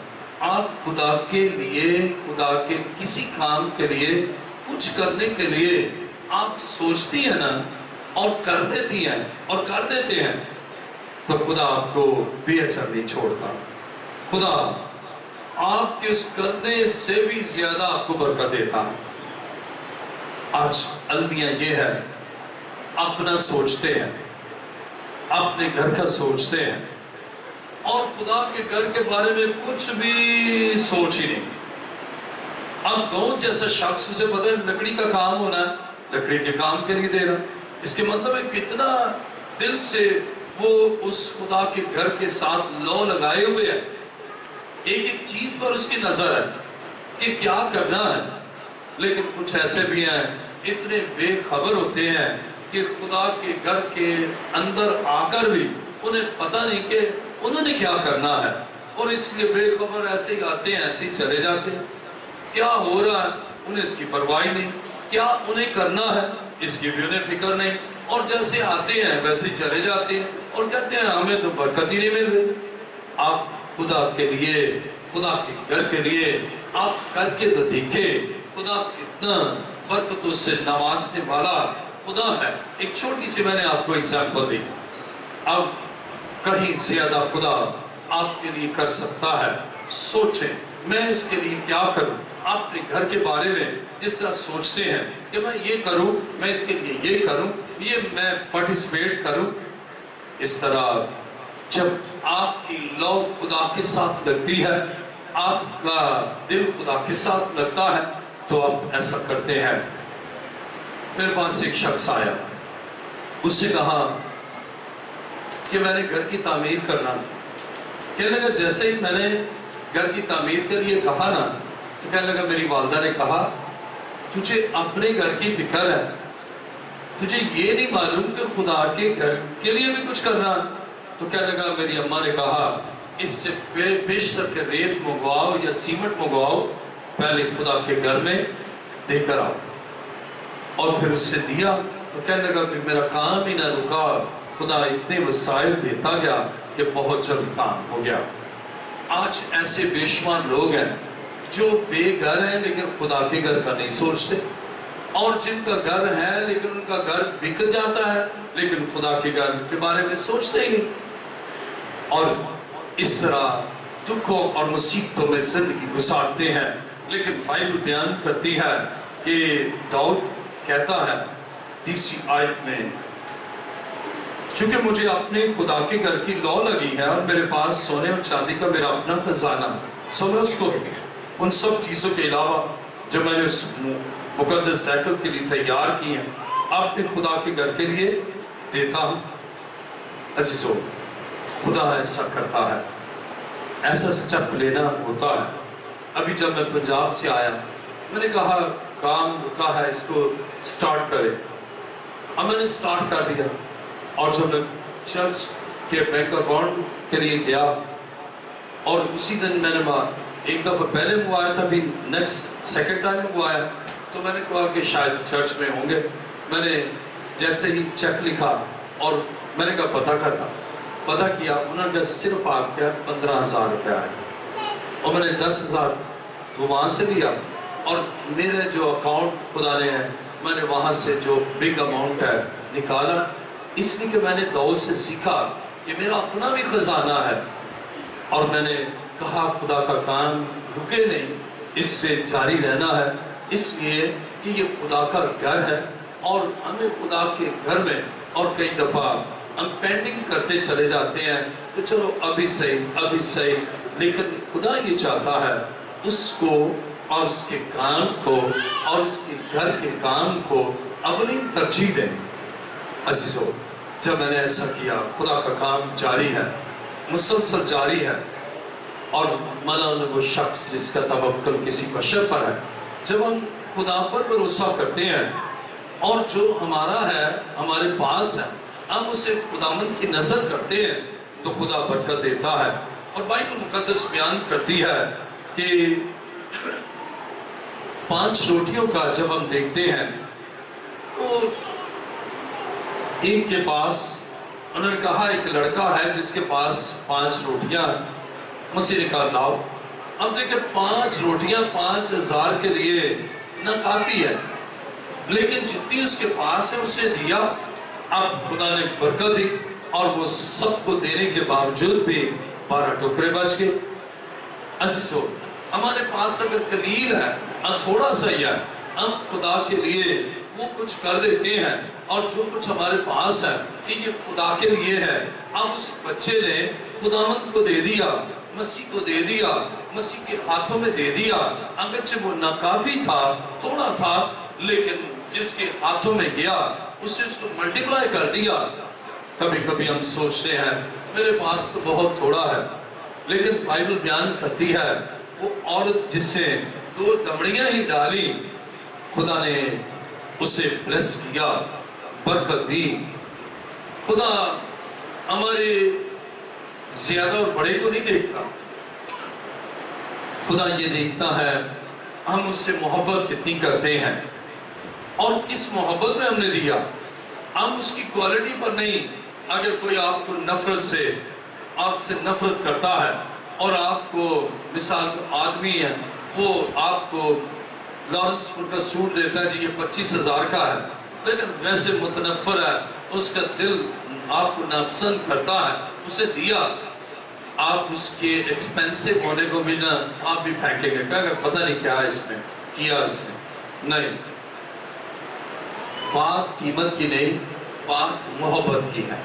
آپ خدا کے لیے، خدا کے کسی کام کے لیے، کچھ کرنے کے لیے آپ سوچتی ہیں نا، اور کر دیتی ہیں اور کر دیتے ہیں، تو خدا آپ کو بے اثر نہیں چھوڑتا۔ خدا آپ کے اس کرنے سے بھی زیادہ آپ کو برکت دیتا ہے۔ آج المیہ یہ ہے، اپنا سوچتے ہیں، اپنے گھر کا سوچتے ہیں، اور خدا کے گھر کے بارے میں کچھ بھی سوچ ہی نہیں۔ اب دو جیسا شخص اسے پتہ ہے لکڑی کا کام ہونا ہے، لکڑی کے کام کے لیے دے رہا، اس کے مطلب ہے کتنا دل سے وہ اس خدا کے گھر کے ساتھ لو لگائے ہوئے ہے، ایک ایک چیز پر اس کی نظر ہے کہ کیا کرنا ہے۔ لیکن کچھ ایسے بھی ہیں اتنے بے خبر ہوتے ہیں کہ خدا کے گھر کے اندر آ کر بھی انہیں پتہ نہیں کہ انہوں نے کیا کرنا ہے، اور اس لیے بے خبر ایسے ہی آتے ہیں، ایسے ہی چلے جاتے ہیں۔ کیا ہو رہا ہے انہیں اس کی پرواہ نہیں، کیا انہیں کرنا ہے اس کی بھی انہیں فکر نہیں، اور جیسے آتے ہیں ویسے ہی چلے جاتے ہیں اور کہتے ہیں ہمیں تو برکت ہی نہیں مل رہی۔ آپ خدا کے لیے، خدا کے گھر کے لیے آپ کر کے تو دیکھے، خدا کتنا برکتوں سے نوازنے والا خدا ہے۔ ایک چھوٹی سی میں نے آپ کو ایگزامپل دی، اب کہیں زیادہ خدا آپ کے لیے کر سکتا ہے۔ سوچیں میں اس کے لیے کیا کروں، آپ اپنے گھر کے بارے میں جس طرح سوچتے ہیں کہ میں یہ کروں، میں اس کے لیے یہ کروں، یہ میں پارٹیسپیٹ کروں، اس طرح جب آپ کی لو خدا کے ساتھ لگتی ہے، آپ کا دل خدا کے ساتھ لگتا ہے، تو آپ ایسا کرتے ہیں۔ میرے پاس ایک شخص آیا، اس سے کہا کہ میں نے گھر کی تعمیر کرنا تھا۔ کہنے لگا جیسے ہی میں نے گھر کی تعمیر کے لیے کہا نا، تو کہنے لگا میری والدہ نے کہا تجھے اپنے گھر کی فکر ہے، تجھے یہ نہیں معلوم کہ خدا کے گھر کے لیے بھی کچھ کرنا۔ تو کہنے لگا میری اماں نے کہا اس سے بیشتر کے ریت منگواؤ یا سیمنٹ منگواؤ، پہلے خدا کے گھر میں دے کر آؤ۔ اور پھر اس سے دیا، تو کہنے لگا کہ میرا کام ہی نہ رکا، خدا اتنے وسائل دیتا گیا کہ بہت جلد کام ہو گیا۔ آج ایسے بے شمار لوگ ہیں جو بے گھر ہیں لیکن خدا کے گھر کا نہیں سوچتے، اور جن کا گھر ہے لیکن ان کا گھر بک جاتا ہے لیکن خدا کے گھر کے بارے میں سوچتے ہی نہیں۔ اور اس طرح دکھوں اور مصیبتوں میں زندگی گزارتے ہیں، لیکن بائبل بیان کرتی ہے کہ داؤد کہتا ہے 30 آیت میں، چونکہ مجھے اپنے خدا کے گھر کی لو لگی ہے اور میرے پاس سونے اور چاندی کا میرا اپنا خزانہ، سو میں اس کو ان سب چیزوں کے علاوہ جو میں نے اس مقدس ہیکل کے لیے تیار کی ہیں اپنے خدا کے گھر کے لیے دیتا ہوں۔ عزیزو، خدا ایسا کرتا ہے، ایسا سٹیپ لینا ہوتا ہے۔ ابھی جب میں پنجاب سے آیا، میں نے کہا کام رکا ہے، اس کو سٹارٹ کرے۔ اب میں نے سٹارٹ کر دیا، اور جب میں چرچ کے بینک اکاؤنٹ کے لیے گیا، اور اسی دن میں نے ایک دفعہ پہلے منگوایا تھا، بھی نیکسٹ سیکنڈ ٹائم منگوایا، تو میں نے کہا کہ شاید چرچ میں ہوں گے۔ میں نے جیسے ہی چیک لکھا اور میں نے کہا پتہ کیا، انہوں نے کہا صرف آپ کا 15,000 روپیہ ہے، اور میں نے 10,000 تو وہاں سے لیا، اور میرے جو اکاؤنٹ خدا نے ہے میں نے وہاں سے جو بگ اماؤنٹ ہے نکالا، اس لیے کہ میں نے داؤد سے سیکھا کہ میرا اپنا بھی خزانہ ہے، اور میں نے کہا خدا کا کام رکے نہیں، اس سے جاری رہنا ہے، اس لیے کہ یہ خدا کا گھر ہے، اور ہمیں خدا کے گھر میں، اور کئی دفعہ ہم پینڈنگ کرتے چلے جاتے ہیں کہ چلو ابھی صحیح، لیکن خدا یہ چاہتا ہے اس کو اور اس کے کام کو اور اس کے گھر کے کام کو اپنی ترجیح دیں۔ عزیزو، جب میں نے ایسا کیا، خدا کا کام جاری ہے، مسلسل جاری ہے، اور مولانا وہ شخص جس کا توکل کسی بشر پر ہے، جب ہم خدا پر بھروسہ کرتے ہیں اور جو ہمارا ہے، ہمارے پاس ہے، ہم اسے خداوند کی نظر کرتے ہیں، تو خدا برکت دیتا ہے۔ اور بائبل مقدس بیان کرتی ہے کہ 5 روٹیوں کا جب ہم دیکھتے ہیں تو ایک کے پاس، انہوں نے کہا ایک لڑکا ہے جس کے پاس 5 روٹیاں ہیں، مسیح نے کہا لاؤ۔ اب دیکھیں 5 روٹیاں 5,000 کے لیے نہ کافی ہے، لیکن جتنی اس کے پاس ہے اسے دیا۔ اب خدا نے برکت دی، اور وہ سب کو دینے کے باوجود بھی 12 ٹوکرے بچ گئے۔ عزیزو، ہمارے پاس اگر قلیل ہے، تھوڑا سا ہی ہے، ہم خدا کے لیے وہ کچھ کر دیتے ہیں، اور جو کچھ ہمارے پاس ہے کہ یہ خدا کے لیے ہے۔ اب اس بچے نے خداوند کو دے دیا، مسیح کو دے دیا، مسیح کے ہاتھوں میں دے دیا، اگرچہ وہ ناکافی تھا، تھوڑا تھا، لیکن جس کے ہاتھوں میں گیا اس سے اس کو ملٹیپلائی کر دیا۔ کبھی کبھی ہم سوچتے ہیں میرے پاس تو بہت تھوڑا ہے، لیکن بائبل بیان کرتی ہے وہ عورت جس سے 2 دمڑیاں ہی ڈالی، خدا نے اسے بلیس کیا، برکت دی۔ خدا ہمارے زیادہ اور بڑے کو نہیں دیکھتا، خدا یہ دیکھتا ہے ہم اس سے محبت کتنی کرتے ہیں۔ اور کس محبت میں ہم نے دیا. ہم اس کی کوالٹی پر نہیں. اگر کوئی آپ کو نفرت سے آپ سے نفرت کرتا ہے اور آپ کو مثال کا آدمی ہے وہ آپ کو لارنس فوڈ کا سوٹ دیتا ہے جی یہ 25,000 کا ہے لیکن ویسے متنفر ہے اس کا دل آپ کو ناپسند کرتا ہے اسے دیا آپ اس کے ایکسپینسو ہونے کو بھی نہ آپ بھی پھینکیں گے کہ پتہ نہیں کیا ہے اس میں کیا اس نے. نہیں بات قیمت کی نہیں بات محبت کی ہے.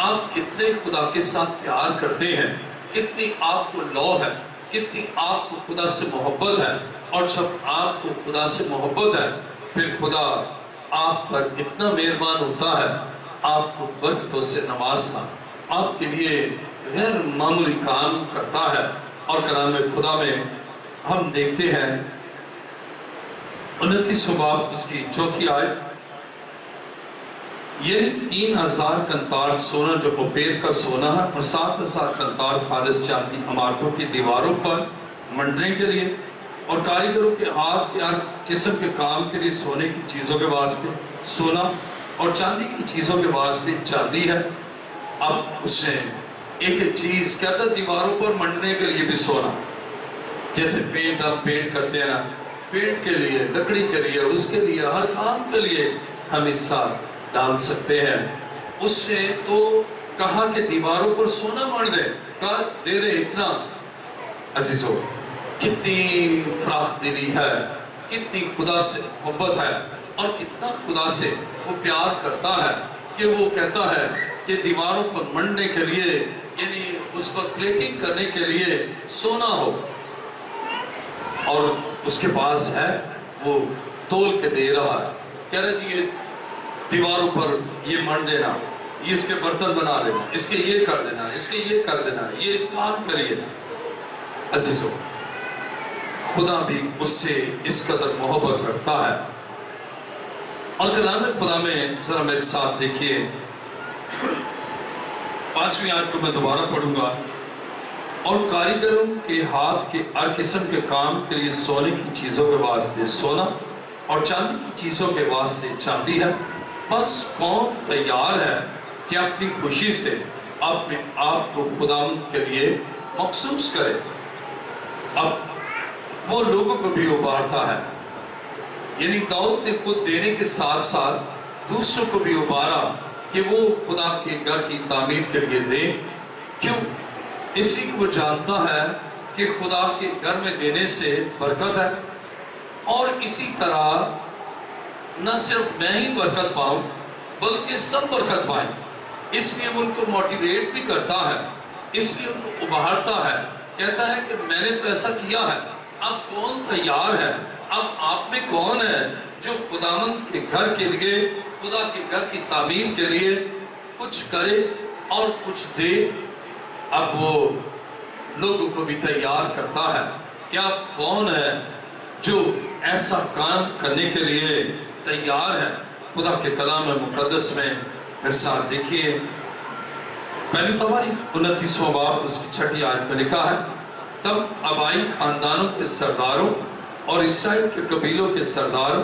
آپ کتنے خدا کے ساتھ پیار کرتے ہیں کتنی آپ کو لو ہے کتنی آپ کو خدا سے محبت ہے. اور جب آپ کو خدا سے محبت ہے پھر خدا آپ پر اتنا مہربان ہوتا ہے آپ کو برکتوں سے نوازتا آپ کے لیے غیر معمولی کام کرتا ہے. اور کلام خدا میں ہم دیکھتے ہیں 29 باب اس کی 4 آیت یہ 3,000 کنتار سونا جو اوپیر کا سونا ہے اور 7,000 کنتار خالص چاندی عمارتوں کی دیواروں پر منڈنے کے لیے اور کاریگروں کے ہاتھ کے ہر قسم کے کام کے لیے سونے کی چیزوں کے واسطے سونا اور چاندی کی چیزوں کے واسطے چاندی ہے. اب اس سے ایک ایک چیز کہتا ہے دیواروں پر منڈنے کے لیے بھی سونا جیسے پینٹ آپ پینٹ کرتے ہیں نا پینٹ کے لیے لکڑی کے لیے اس کے لیے ہر کام کے لیے ہم حصہ ڈال سکتے ہیں. اس سے تو کہا کہ دیواروں پر سونا مڑ دے کہا دے دے اتنا. عزیزو کتنی فراخ دلی ہے کتنی خدا سے محبت ہے اور کتنا خدا سے وہ پیار کرتا ہے کہ وہ کہتا ہے کہ دیواروں پر منڈنے کے لیے یعنی اس پر پلیٹنگ کرنے کے لیے سونا ہو اور اس کے پاس ہے وہ تول کے دے رہا ہے. کہہ رہے جی یہ دیواروں پر یہ منڈ دینا یہ اس کے برتن بنا دینا اس کے یہ کر دینا اس کے یہ کر دینا یہ اس کام کریے. عزیزو خدا بھی اس سے اس قدر محبت رکھتا ہے. اور کلام خدا میں ذرا میرے ساتھ دیکھیے 5ویں آیت کو میں دوبارہ پڑھوں گا. اور کاریگروں کے ہاتھ کے ہر قسم کے کام کے لیے سونے کی چیزوں کے واسطے سونا اور چاندی کی چیزوں کے واسطے چاندی ہے. بس کون تیار ہے کہ اپنی خوشی سے اپنے آپ کو خدا کے لیے مخصوص کرے. اب وہ لوگوں کو بھی ابھارتا ہے یعنی داؤد نے خود دینے کے ساتھ ساتھ دوسروں کو بھی ابھارا کہ وہ خدا کے گھر کی تعمیر کے لیے دیں. کیوں؟ اسی کو جانتا ہے کہ خدا کے گھر میں دینے سے برکت ہے اور اسی طرح نہ صرف میں ہی برکت پاؤں بلکہ سب برکت پائیں. اس لیے وہ ان کو موٹیویٹ بھی کرتا ہے اس لیے ان کو ابھارتا ہے کہتا ہے کہ میں نے تو ایسا کیا ہے اب کون تیار ہے اب آپ میں کون ہے جو خداوند کے گھر کے لیے خدا کے گھر کی تعمیر کے لیے کچھ کرے اور کچھ دے. اب وہ لوگوں کو بھی تیار کرتا ہے کیا کون ہے جو ایسا کام کرنے کے لیے تیار ہے. خدا کے کلام مقدس میں میرے ساتھ دیکھیے پہلی تواریخ 29واں باب اس کی 6 آیت میں لکھا ہے تب آبائی خاندانوں کے سرداروں اور اسرائیل کے قبیلوں کے سرداروں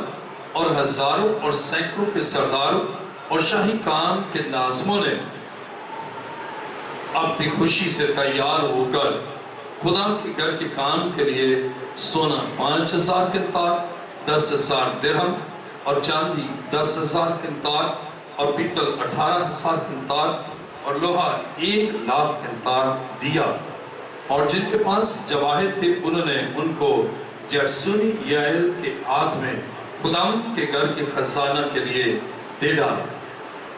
اور ہزاروں اور سینکڑوں کے سرداروں اور شاہی کام کے ناظموں نے اپنی خوشی سے تیار ہو کر خدا کے گھر کے کام کے لیے سونا 5,000 کنتار 10,000 درہم اور چاندی 10,000 کنتار اور پیتل 18,000 کنتار اور لوہا 1,00,000 کنتار دیا. اور جن کے پاس جواہر تھے انہوں نے ان کو جرسونی یائل کے ہاتھ میں خداوند کے گھر کے خزانہ کے لیے دے ڈالا.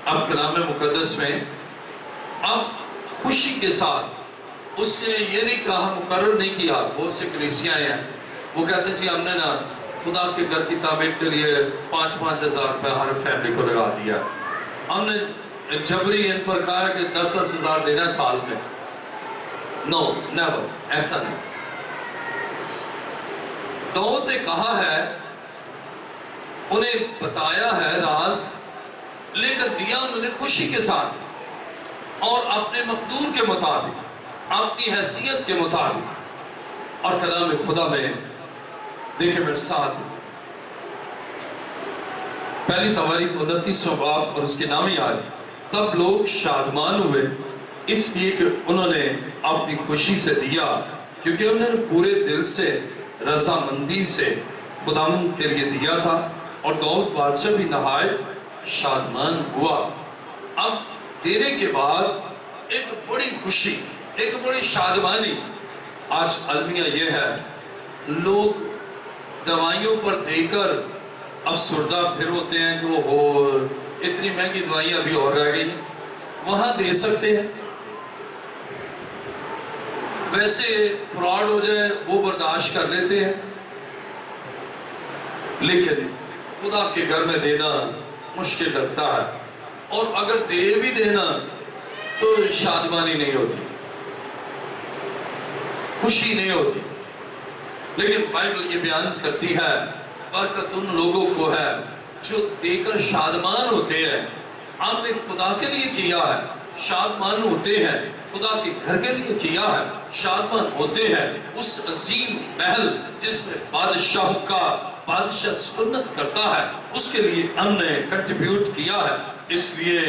اب کلام مقدس میں اب خوشی کے ساتھ اس نے یہ نہیں کہا مقرر نہیں کیا. بہت سے کلیسیاں ہیں وہ کہتے ہیں جی ہم نے نا خدا کے گھر کی تعمیر کے لیے 5,000 روپے ہر فیملی کو لگا دیا ہم نے جبری ان پر کہا کہ 10,000 دینا سال میں. نو نیور ایسا نہیں. داؤد نے کہا ہے انہیں بتایا ہے راز لیکن دیا انہوں نے خوشی کے ساتھ اور اپنے مقدور کے مطابق اپنی حیثیت کے مطابق. اور کلام خدا میں دیکھیں میرے ساتھ پہلی تواریخ 29واں باب اور اس کے نامی آئے، تب لوگ شادمان ہوئے اس لیے کہ انہوں نے اپنی خوشی سے دیا، کیونکہ انہوں نے پورے دل سے رضامندی سے خداوند کے لیے دیا تھا، اور داؤد بادشاہ بھی نہایت شادمان ہوا۔ اب دینے کے بعد ایک بڑی خوشی، ایک بڑی شادمانی۔ آج المیہ یہ ہے، لوگ دوائیوں پر دے کر افسردہ پھر ہوتے ہیں کہ وہ اتنی مہنگی دوائیاں ابھی اور رہ گئی، وہاں دے سکتے ہیں، ویسے فراڈ ہو جائے وہ برداشت کر لیتے ہیں، لیکن خدا کے گھر میں دینا مشکل لگتا ہے، اور اگر دے بھی دینا تو شادمانی نہیں ہوتی، خوشی نہیں ہوتی۔ لیکن بائبل یہ بیان کرتی ہے برکت ان لوگوں کو ہے جو دے کر شادمان ہوتے ہیں۔ آپ نے خدا کے لیے کیا ہے، شادمان ہوتے ہیں، خدا کے گھر کے لیے کیا ہے، شادمان ہوتے ہیں۔ اس عظیم محل جس میں بادشاہ سکونت کرتا ہے، اس کے لیے ہم نے کنٹریبیوٹ کیا ہے، اس لیے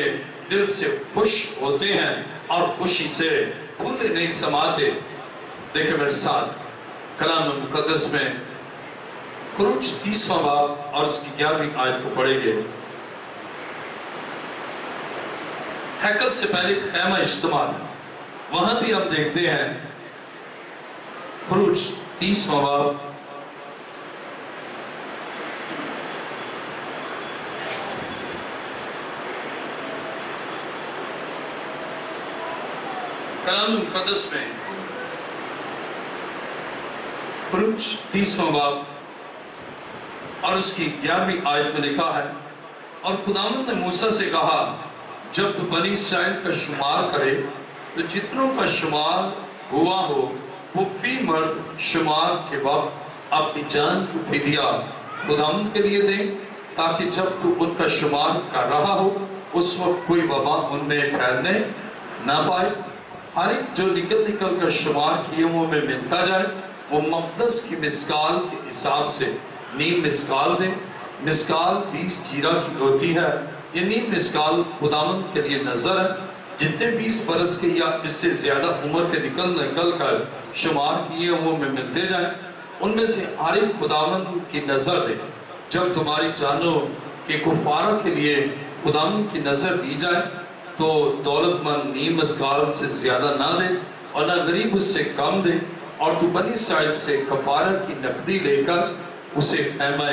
دل سے خوش ہوتے ہیں اور خوشی سے پھولے نہیں سماتے۔ دیکھیں میرے ساتھ کلام مقدس میں خروج 30واں باب اور اس کی 11ویں آیت کو پڑھیں گے۔ ہیکل سے پہلے خیمہ اجتماع تھا، وہاں بھی ہم دیکھتے ہیں خروج 30واں باب کلام مقدس میں خروج 30واں باب اور اس کی 11ویں آیت میں لکھا ہے، اور خداوند نے موسیٰ سے کہا جب تو بنی اسرائیل کا شمار کرے تو جتنوں کا شمار ہوا ہو وہ فی مرد شمار کے وقت اپنی جان کو فدیہ خداوند کے لیے دیں، تاکہ جب تو ان کا شمار کر رہا ہو اس وقت کوئی وبا ان میں پھیلنے نہ پائے۔ ہر ایک جو نکل کر شمار کیے ہوئے میں ملتا جائے وہ مقدس کی مسکال کے حساب سے نیم مسکال دیں۔ مسکال 20 جیرہ کی ہوتی ہے، یہ نیم مسکال خداوند کے لیے نظر ہے۔ جتنے 20 برس کے یا اس سے زیادہ عمر کے نکل کر شمار کیے ہوئے میں ملتے جائیں، ان میں سے ہر ایک خداوند کی نظر دے۔ جب تمہاری جانوں کے کفارہ کے لیے خداوند کی نظر دی جائے تو دولت مند نیم مسکال سے زیادہ نہ دے اور نہ غریب اس سے کم دے، اور تو بنی اسرائیل سے کفارہ کی نقدی لے کر اسے خیمہ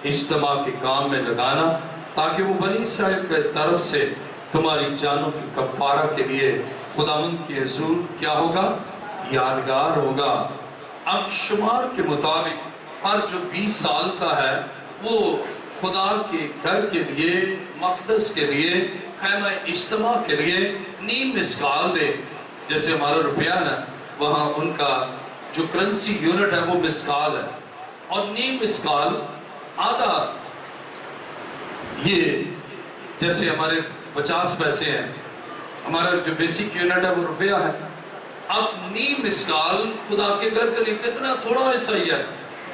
اجتماع کے کام میں لگانا، تاکہ وہ بنی اسرائیل کی طرف سے تمہاری جانوں کی کفارہ کے لیے خداوند کے حضور کیا ہوگا؟ یادگار ہوگا۔ اب شمار کے مطابق ہر جو 20 سال کا ہے وہ خدا کے گھر کے لیے، مقدس کے لیے، خیمہ اجتماع کے لیے نیم مسکال دے۔ جیسے ہمارا روپیہ ہے نا، وہاں ان کا جو کرنسی یونٹ ہے وہ مسکال ہے، اور نیم مسکال آدھا، یہ جیسے ہمارے 50 پیسے ہیں، ہمارا جو بیسک یونٹ ہے وہ روپیہ ہے۔ اب نیم مسکال خدا کے گھر کے لیے کتنا تھوڑا حصہ ہی ہے،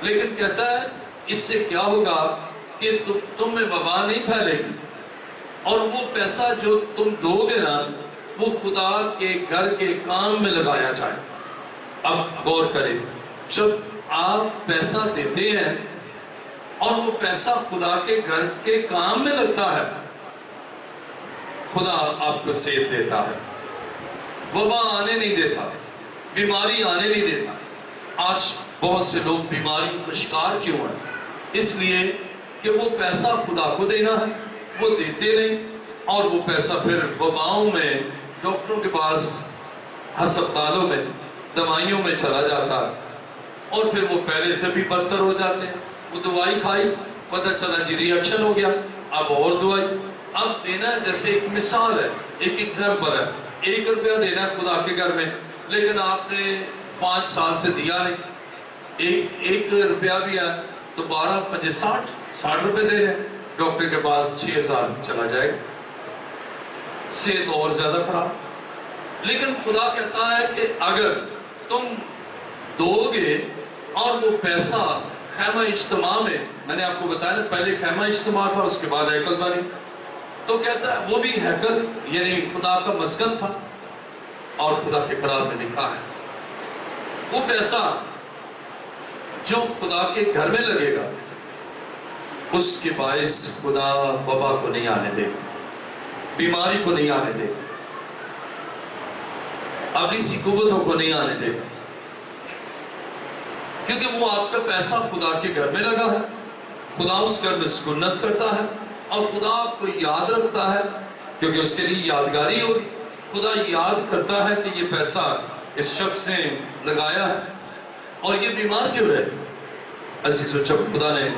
لیکن کہتا ہے اس سے کیا ہوگا کہ تم میں وبا نہیں پھیلے گی، اور وہ پیسہ جو تم دو گے نا وہ خدا کے گھر کے کام میں لگایا جائے۔ اب غور کریں، جب آپ پیسہ دیتے ہیں اور وہ پیسہ خدا کے گھر کے کام میں لگتا ہے، خدا آپ کو صحت دیتا ہے، وبا آنے نہیں دیتا، بیماری آنے نہیں دیتا۔ آج بہت سے لوگ بیماریوں کا شکار کیوں ہیں؟ اس لیے کہ وہ پیسہ خدا کو دینا ہے، وہ دیتے نہیں، اور وہ پیسہ پھر وباؤں میں، ڈاکٹروں کے پاس، ہسپتالوں میں، دوائیوں میں چلا جاتا ہے، اور پھر وہ پہلے سے بھی بدتر ہو جاتے ہیں۔ وہ دوائی کھائی، پتہ چلا جی ری ایکشن ہو گیا، اب اور دوائی۔ اب دینا جیسے ایک مثال ہے، ایک ایگزامپل ہے، 1 روپیہ دینا ہے خدا کے گھر میں، لیکن آپ نے 5 سال سے دیا نہیں، 1 روپیہ بھی ہے تو 12 5 60 روپے دے رہے ہیں، ڈاکٹر کے پاس 6000 چلا جائے گا، صحت اور زیادہ خراب۔ لیکن خدا کہتا ہے کہ اگر تم دو گے اور وہ پیسہ خیمہ اجتماع میں میں نے آپ کو بتایا نا، پہلے خیمہ اجتماع تھا، اس کے بعد ہیکل بنی. تو کہتا ہے وہ بھی ہیکل یعنی خدا کا مسکن تھا، اور خدا کے قرآن میں لکھا ہے وہ پیسہ جو خدا کے گھر میں لگے گا اس کے باعث خدا وبا کو نہیں آنے دے گا، بیماری کو نہیں آنے دے گا، ابلیسی قوتوں کو نہیں آنے دے گا، کیونکہ وہ آپ کا پیسہ خدا کے گھر میں لگا ہے. خدا اس گھر میں سکونت کرتا ہے اور خدا آپ کو یاد رکھتا ہے، کیونکہ اس کے لیے یادگاری ہوگی. خدا یاد کرتا ہے کہ یہ پیسہ اس شخص نے لگایا ہے اور یہ بیمار کیوں رہے. عزیزو، جب خدا نے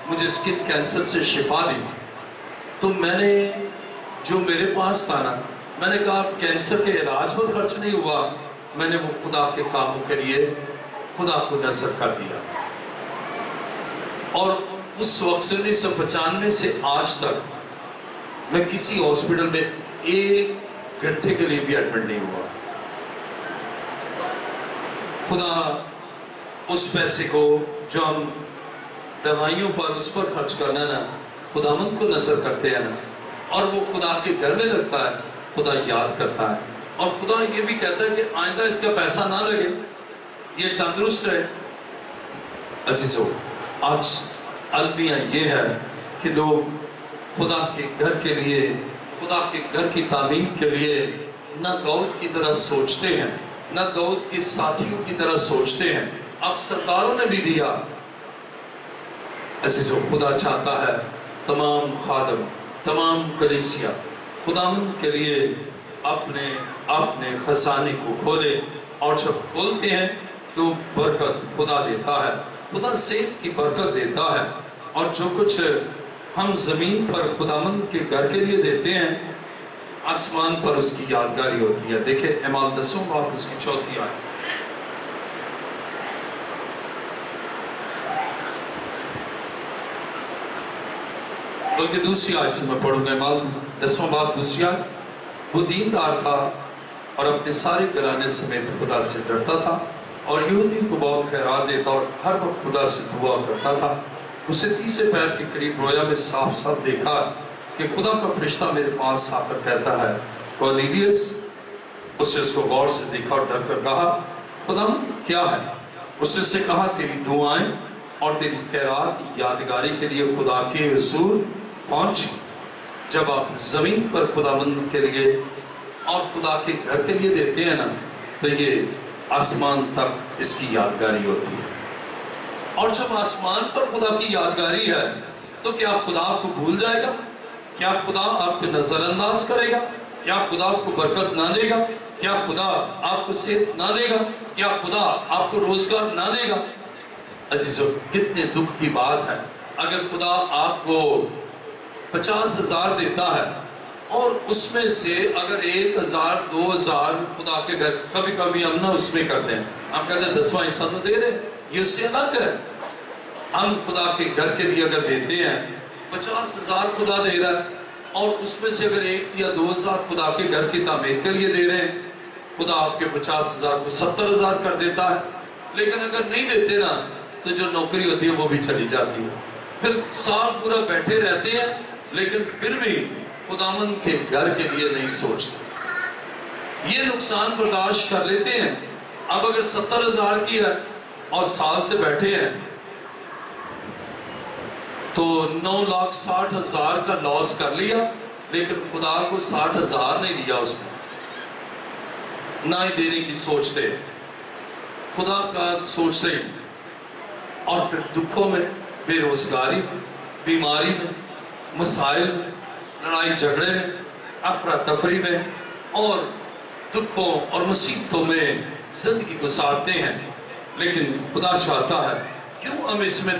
مجھے اسکن کینسر سے شفا دی تو میں نے جو میرے پاس تھا نا، میں نے کہا کینسر کے علاج پر خرچ نہیں ہوا، میں نے وہ خدا کے کاموں کے لیے خدا کو نذر کر دیا. اور اس وقت سے 1995 سے آج تک میں کسی ہاسپٹل میں 1 گھنٹے کے لیے بھی ایڈمٹ نہیں ہوا. خدا اس پیسے کو جو ہم دوائیوں پر اس پر خرچ کرنا نا، خداوند کو نظر کرتے ہیں نا، اور وہ خدا کے گھر میں لگتا ہے، خدا یاد کرتا ہے. اور خدا یہ بھی کہتا ہے کہ آئندہ اس کا پیسہ نہ لگے، یہ تندرست رہے. عزیزو، آج المیہ یہ ہے کہ لوگ خدا کے گھر کے لیے، خدا کے گھر کی تعمیر کے لیے نہ داؤد کی طرح سوچتے ہیں، نہ داؤد کے ساتھیوں کی طرح سوچتے ہیں. اب سرداروں نے بھی دیا. عزیزو، خدا چاہتا ہے تمام خادم، تمام کلیسیا خداوند کے لیے اپنے خزانے کو کھولے، اور جب کھولتے ہیں تو برکت خدا دیتا ہے. خدا صحت کی برکت دیتا ہے، اور جو کچھ ہم زمین پر خداوند کے گھر کے لیے دیتے ہیں، آسمان پر اس کی یادگاری ہوتی ہے. دیکھیں اعمال 10 باب اس کی 4 آیت. بلکہ دوسری آیت سے میں پڑھوں گا. اعمال 10 باب 2 آیت. وہ دیندار تھا اور اپنے سارے گھرانے سمیت خدا سے ڈرتا تھا، اور یہودیوں کو بہت خیرات دیتا اور ہر وقت خدا سے دعا کرتا تھا. اسے 30 پیر کے قریب رویا میں صاف صاف دیکھا کہ خدا کا فرشتہ میرے پاس آ کر کہتا ہے کورنیلیس. اس نے اس کو غور سے دیکھا اور ڈر کر کہا خدا کیا ہے؟ اس نے سے کہا تیری دعائیں اور تیری خیرات یادگاری کے لیے خدا کے حضور پہنچ. جب آپ زمین پر خداوند کے لیے اور خدا کے گھر کے لیے دیتے ہیں نا، تو یہ آسمان تک اس کی یادگاری ہوتی ہے. اور جب آسمان پر خدا کی یادگاری ہے تو کیا خدا آپ کو بھول جائے گا؟ کیا خدا آپ کو نظر انداز کرے گا؟ کیا خدا آپ کو برکت نہ دے گا؟ کیا خدا آپ کو صحت نہ دے گا؟ کیا خدا آپ کو روزگار نہ دے گا؟ عزیزو، کتنے دکھ کی بات ہے اگر خدا آپ کو 50,000 دیتا ہے اور اس میں سے اگر 1,000 2,000 خدا کے گھر، کبھی کبھی ہم نہ اس میں کرتے ہیں، ہم کہتے ہیں 10واں حصہ تو دے رہے، یہ اس سے الگ ہے. ہم خدا کے گھر کے لیے اگر دیتے ہیں 50,000 خدا دے رہا ہے، اور اس میں سے اگر 1 یا 2,000 خدا کے گھر کی تعمیر کے لیے دے رہے ہیں، خدا آپ کے 50,000 کو 70,000 کر دیتا ہے. لیکن اگر نہیں دیتے نا تو جو نوکری ہوتی ہے وہ بھی چلی جاتی ہے. پھر سال پورا بیٹھے رہتے ہیں لیکن پھر بھی خداوند کے گھر کے لیے نہیں سوچتے. یہ نقصان برداشت کر لیتے ہیں. اب اگر 70,000 کی ہے اور سال سے بیٹھے ہیں تو 9,60,000 کا لاس کر لیا، لیکن خدا کو 60,000 نہیں دیا، اس میں نہ ہی دینے کی سوچتے، خدا کا سوچتے. اور پھر دکھوں میں، بے روزگاری میں، بیماری میں، مسائل میں، لڑائی جھگڑے میں، افراتفری میں اور دکھوں اور مصیبتوں میں زندگی گزارتے ہیں. لیکن خدا چاہتا ہے کیوں ہم اس میں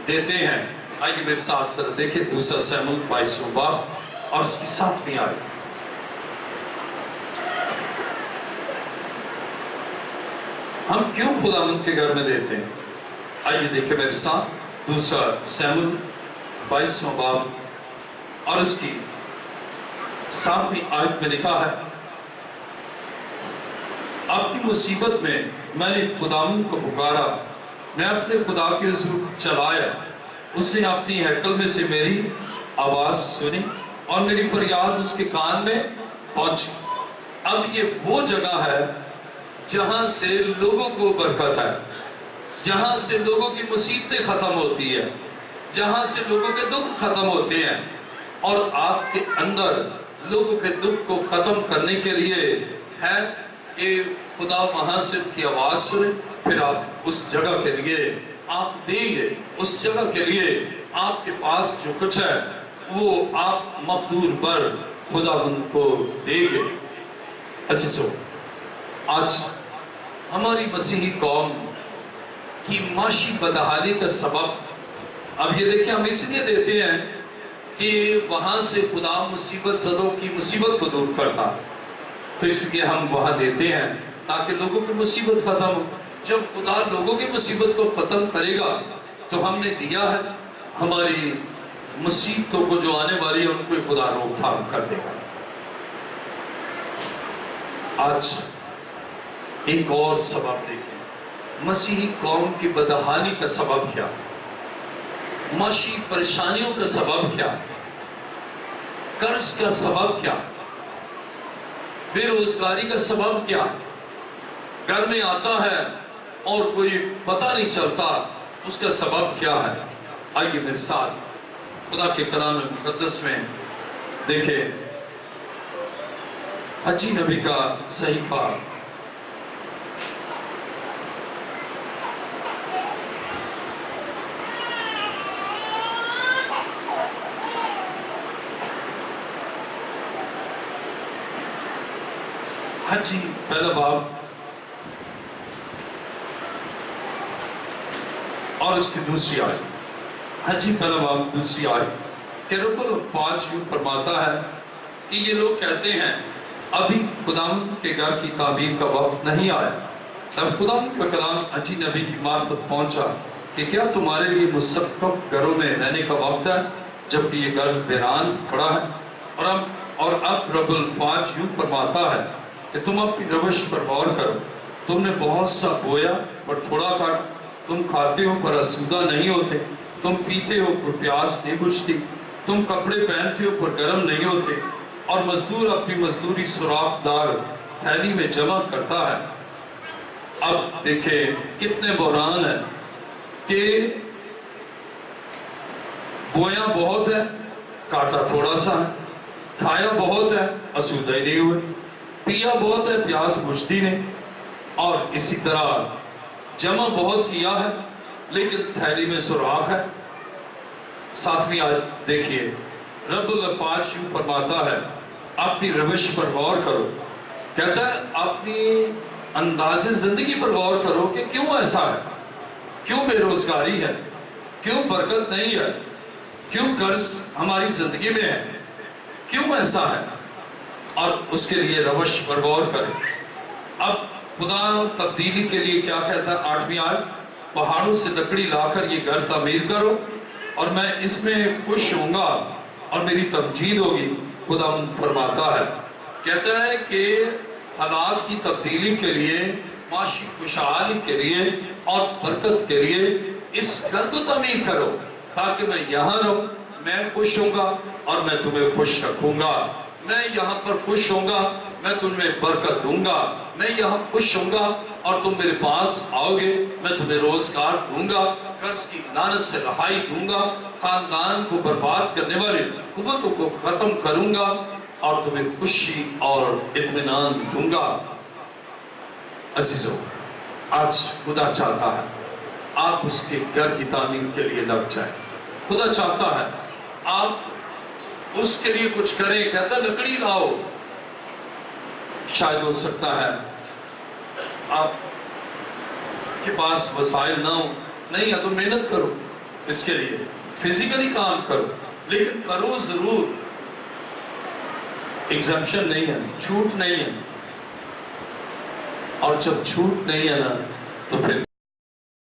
دیتے ہیں. آئیے میرے ساتھ سر دیکھیں 2 سیموئیل 22 باب اور اس کی 7ویں آیت. ہم کیوں خداوند کے گھر میں دیتے ہیں؟ آئیے دیکھیں میرے ساتھ 2 سیموئیل 22 باب اور اس کی 7ویں آیت میں لکھا ہے اپنی مصیبت میں نے خداوند کو پکارا میں اپنے خدا کے حضور چلایا، اس نے اپنی ہیکل میں سے میری آواز سنی اور میری فریاد اس کے کان میں پہنچی۔ اب یہ وہ جگہ ہے جہاں سے لوگوں کو برکت ہے، جہاں سے لوگوں کی مصیبتیں ختم ہوتی ہیں، جہاں سے لوگوں کے دکھ ختم ہوتے ہیں، اور آپ کے اندر لوگوں کے دکھ کو ختم کرنے کے لیے ہے کہ خدا وہاں سے کی آواز سنے، پھر آپ اس جگہ کے لیے آپ دیں گے، اس جگہ کے لیے آپ کے پاس جو کچھ ہے وہ آپ مقدور پر خدا ان کو دیں گے۔ عزیزو، آج ہماری مسیحی قوم کی معاشی بدحالی کا سبب، اب یہ دیکھیں، ہم اس لیے دیتے ہیں کہ وہاں سے خدا مصیبت زدوں کی مصیبت کو دور کرتا، تو اس لیے ہم وہاں دیتے ہیں تاکہ لوگوں کی مصیبت ختم ہو۔ جب خدا لوگوں کی مصیبت کو ختم کرے گا تو ہم نے دیا ہے، ہماری مصیبتوں کو جو آنے والی ہے ان کو خدا روک تھام کر دے گا۔ آج ایک اور سبب دیکھیں، مسیحی قوم کی بدحالی کا سبب کیا، معاشی پریشانیوں کا سبب کیا، قرض کا سبب کیا، بے روزگاری کا سبب کیا۔ گھر میں آتا ہے اور کوئی پتہ نہیں چلتا اس کا سبب کیا ہے۔ آئیے میرے ساتھ خدا کے کلام مقدس میں دیکھیں حجی نبی کا صحیفہ، حجی پہلا باب اور اس کی دوسری آیت، حجی پہلا باب دوسری آیت، کہ رب الافواج یوں فرماتا ہے کہ یہ لوگ کہتے ہیں ابھی خداوند کے گھر کی تعمیر کا وقت نہیں آیا۔ تب خداوند کا کلام حجی نبی کی معرفت پہنچا کہ کیا تمہارے لیے مستقب گھروں میں رہنے کا وقت ہے جبکہ یہ گھر ویران پڑا ہے؟ اور اب رب الافواج یوں فرماتا ہے کہ تم اپنی روش پر غور کرو، تم نے بہت سا بویا پر تھوڑا کاٹ، تم کھاتے ہو پر آسودہ نہیں ہوتے، تم پیتے ہو پر پیاس نہیں بجھتی، تم کپڑے پہنتے ہو پر گرم نہیں ہوتے، اور مزدور اپنی مزدوری سوراخ دار تھیلی میں جمع کرتا ہے۔ اب دیکھیں کتنے بحران ہیں کہ بویا بہت ہے، کاٹا تھوڑا سا ہے، کھایا بہت ہے، آسودہ ہی نہیں ہوئے، پیا بہت ہے، پیاس بجھتی نہیں، اور اسی طرح جمع بہت کیا ہے لیکن تھیلی میں سوراخ ہے۔ ساتویں آیت دیکھیے، رب الافواج یوں فرماتا ہے اپنی روش پر غور کرو، کہتا ہے اپنی انداز زندگی پر غور کرو کہ کیوں ایسا ہے، کیوں بے روزگاری ہے، کیوں برکت نہیں ہے، کیوں قرض ہماری زندگی میں ہے، کیوں ایسا ہے، اور اس کے لیے روش پر غور کرے۔ اب خدا تبدیلی کے لیے کیا کہتا ہے؟ 8ویں آیت، پہاڑوں سے لکڑی لا کر یہ گھر تعمیر کرو اور میں اس میں خوش ہوں گا اور میری تمجید ہوگی۔ خدا فرماتا ہے، کہتا ہے کہ حالات کی تبدیلی کے لیے، معاشی خوشحالی کے لیے اور برکت کے لیے اس گھر کو تعمیر کرو تاکہ میں یہاں رہوں، میں خوش ہوں گا اور میں تمہیں خوش رکھوں گا، میں یہاں پر خوش ہوں گا، میں تمہیں برکت دوں گا، میں یہاں خوش ہوں گا اور تم میرے پاس آؤ گے، میں تمہیں روزگار دوں گا، قرض کی لعنت سے رہائی دوں گا، خاندان کو برباد کرنے والے قوتوں کو ختم کروں گا اور تمہیں خوشی اور اطمینان دوں گا۔ عزیزو، آج خدا چاہتا ہے آپ اس کے گھر کی تعمیر کے لیے لگ جائیں۔ خدا چاہتا ہے آپ اس کے لیے کچھ کریں، کہتا لکڑی لاؤ۔ شاید ہو سکتا ہے آپ کے پاس وسائل نہ ہو، نہیں ہے تو محنت کرو اس کے لیے، فزیکلی کام کرو، لیکن کرو ضرور۔ ایگزمپشن نہیں ہے، چھوٹ نہیں ہے، اور جب چھوٹ نہیں ہے نا تو پھر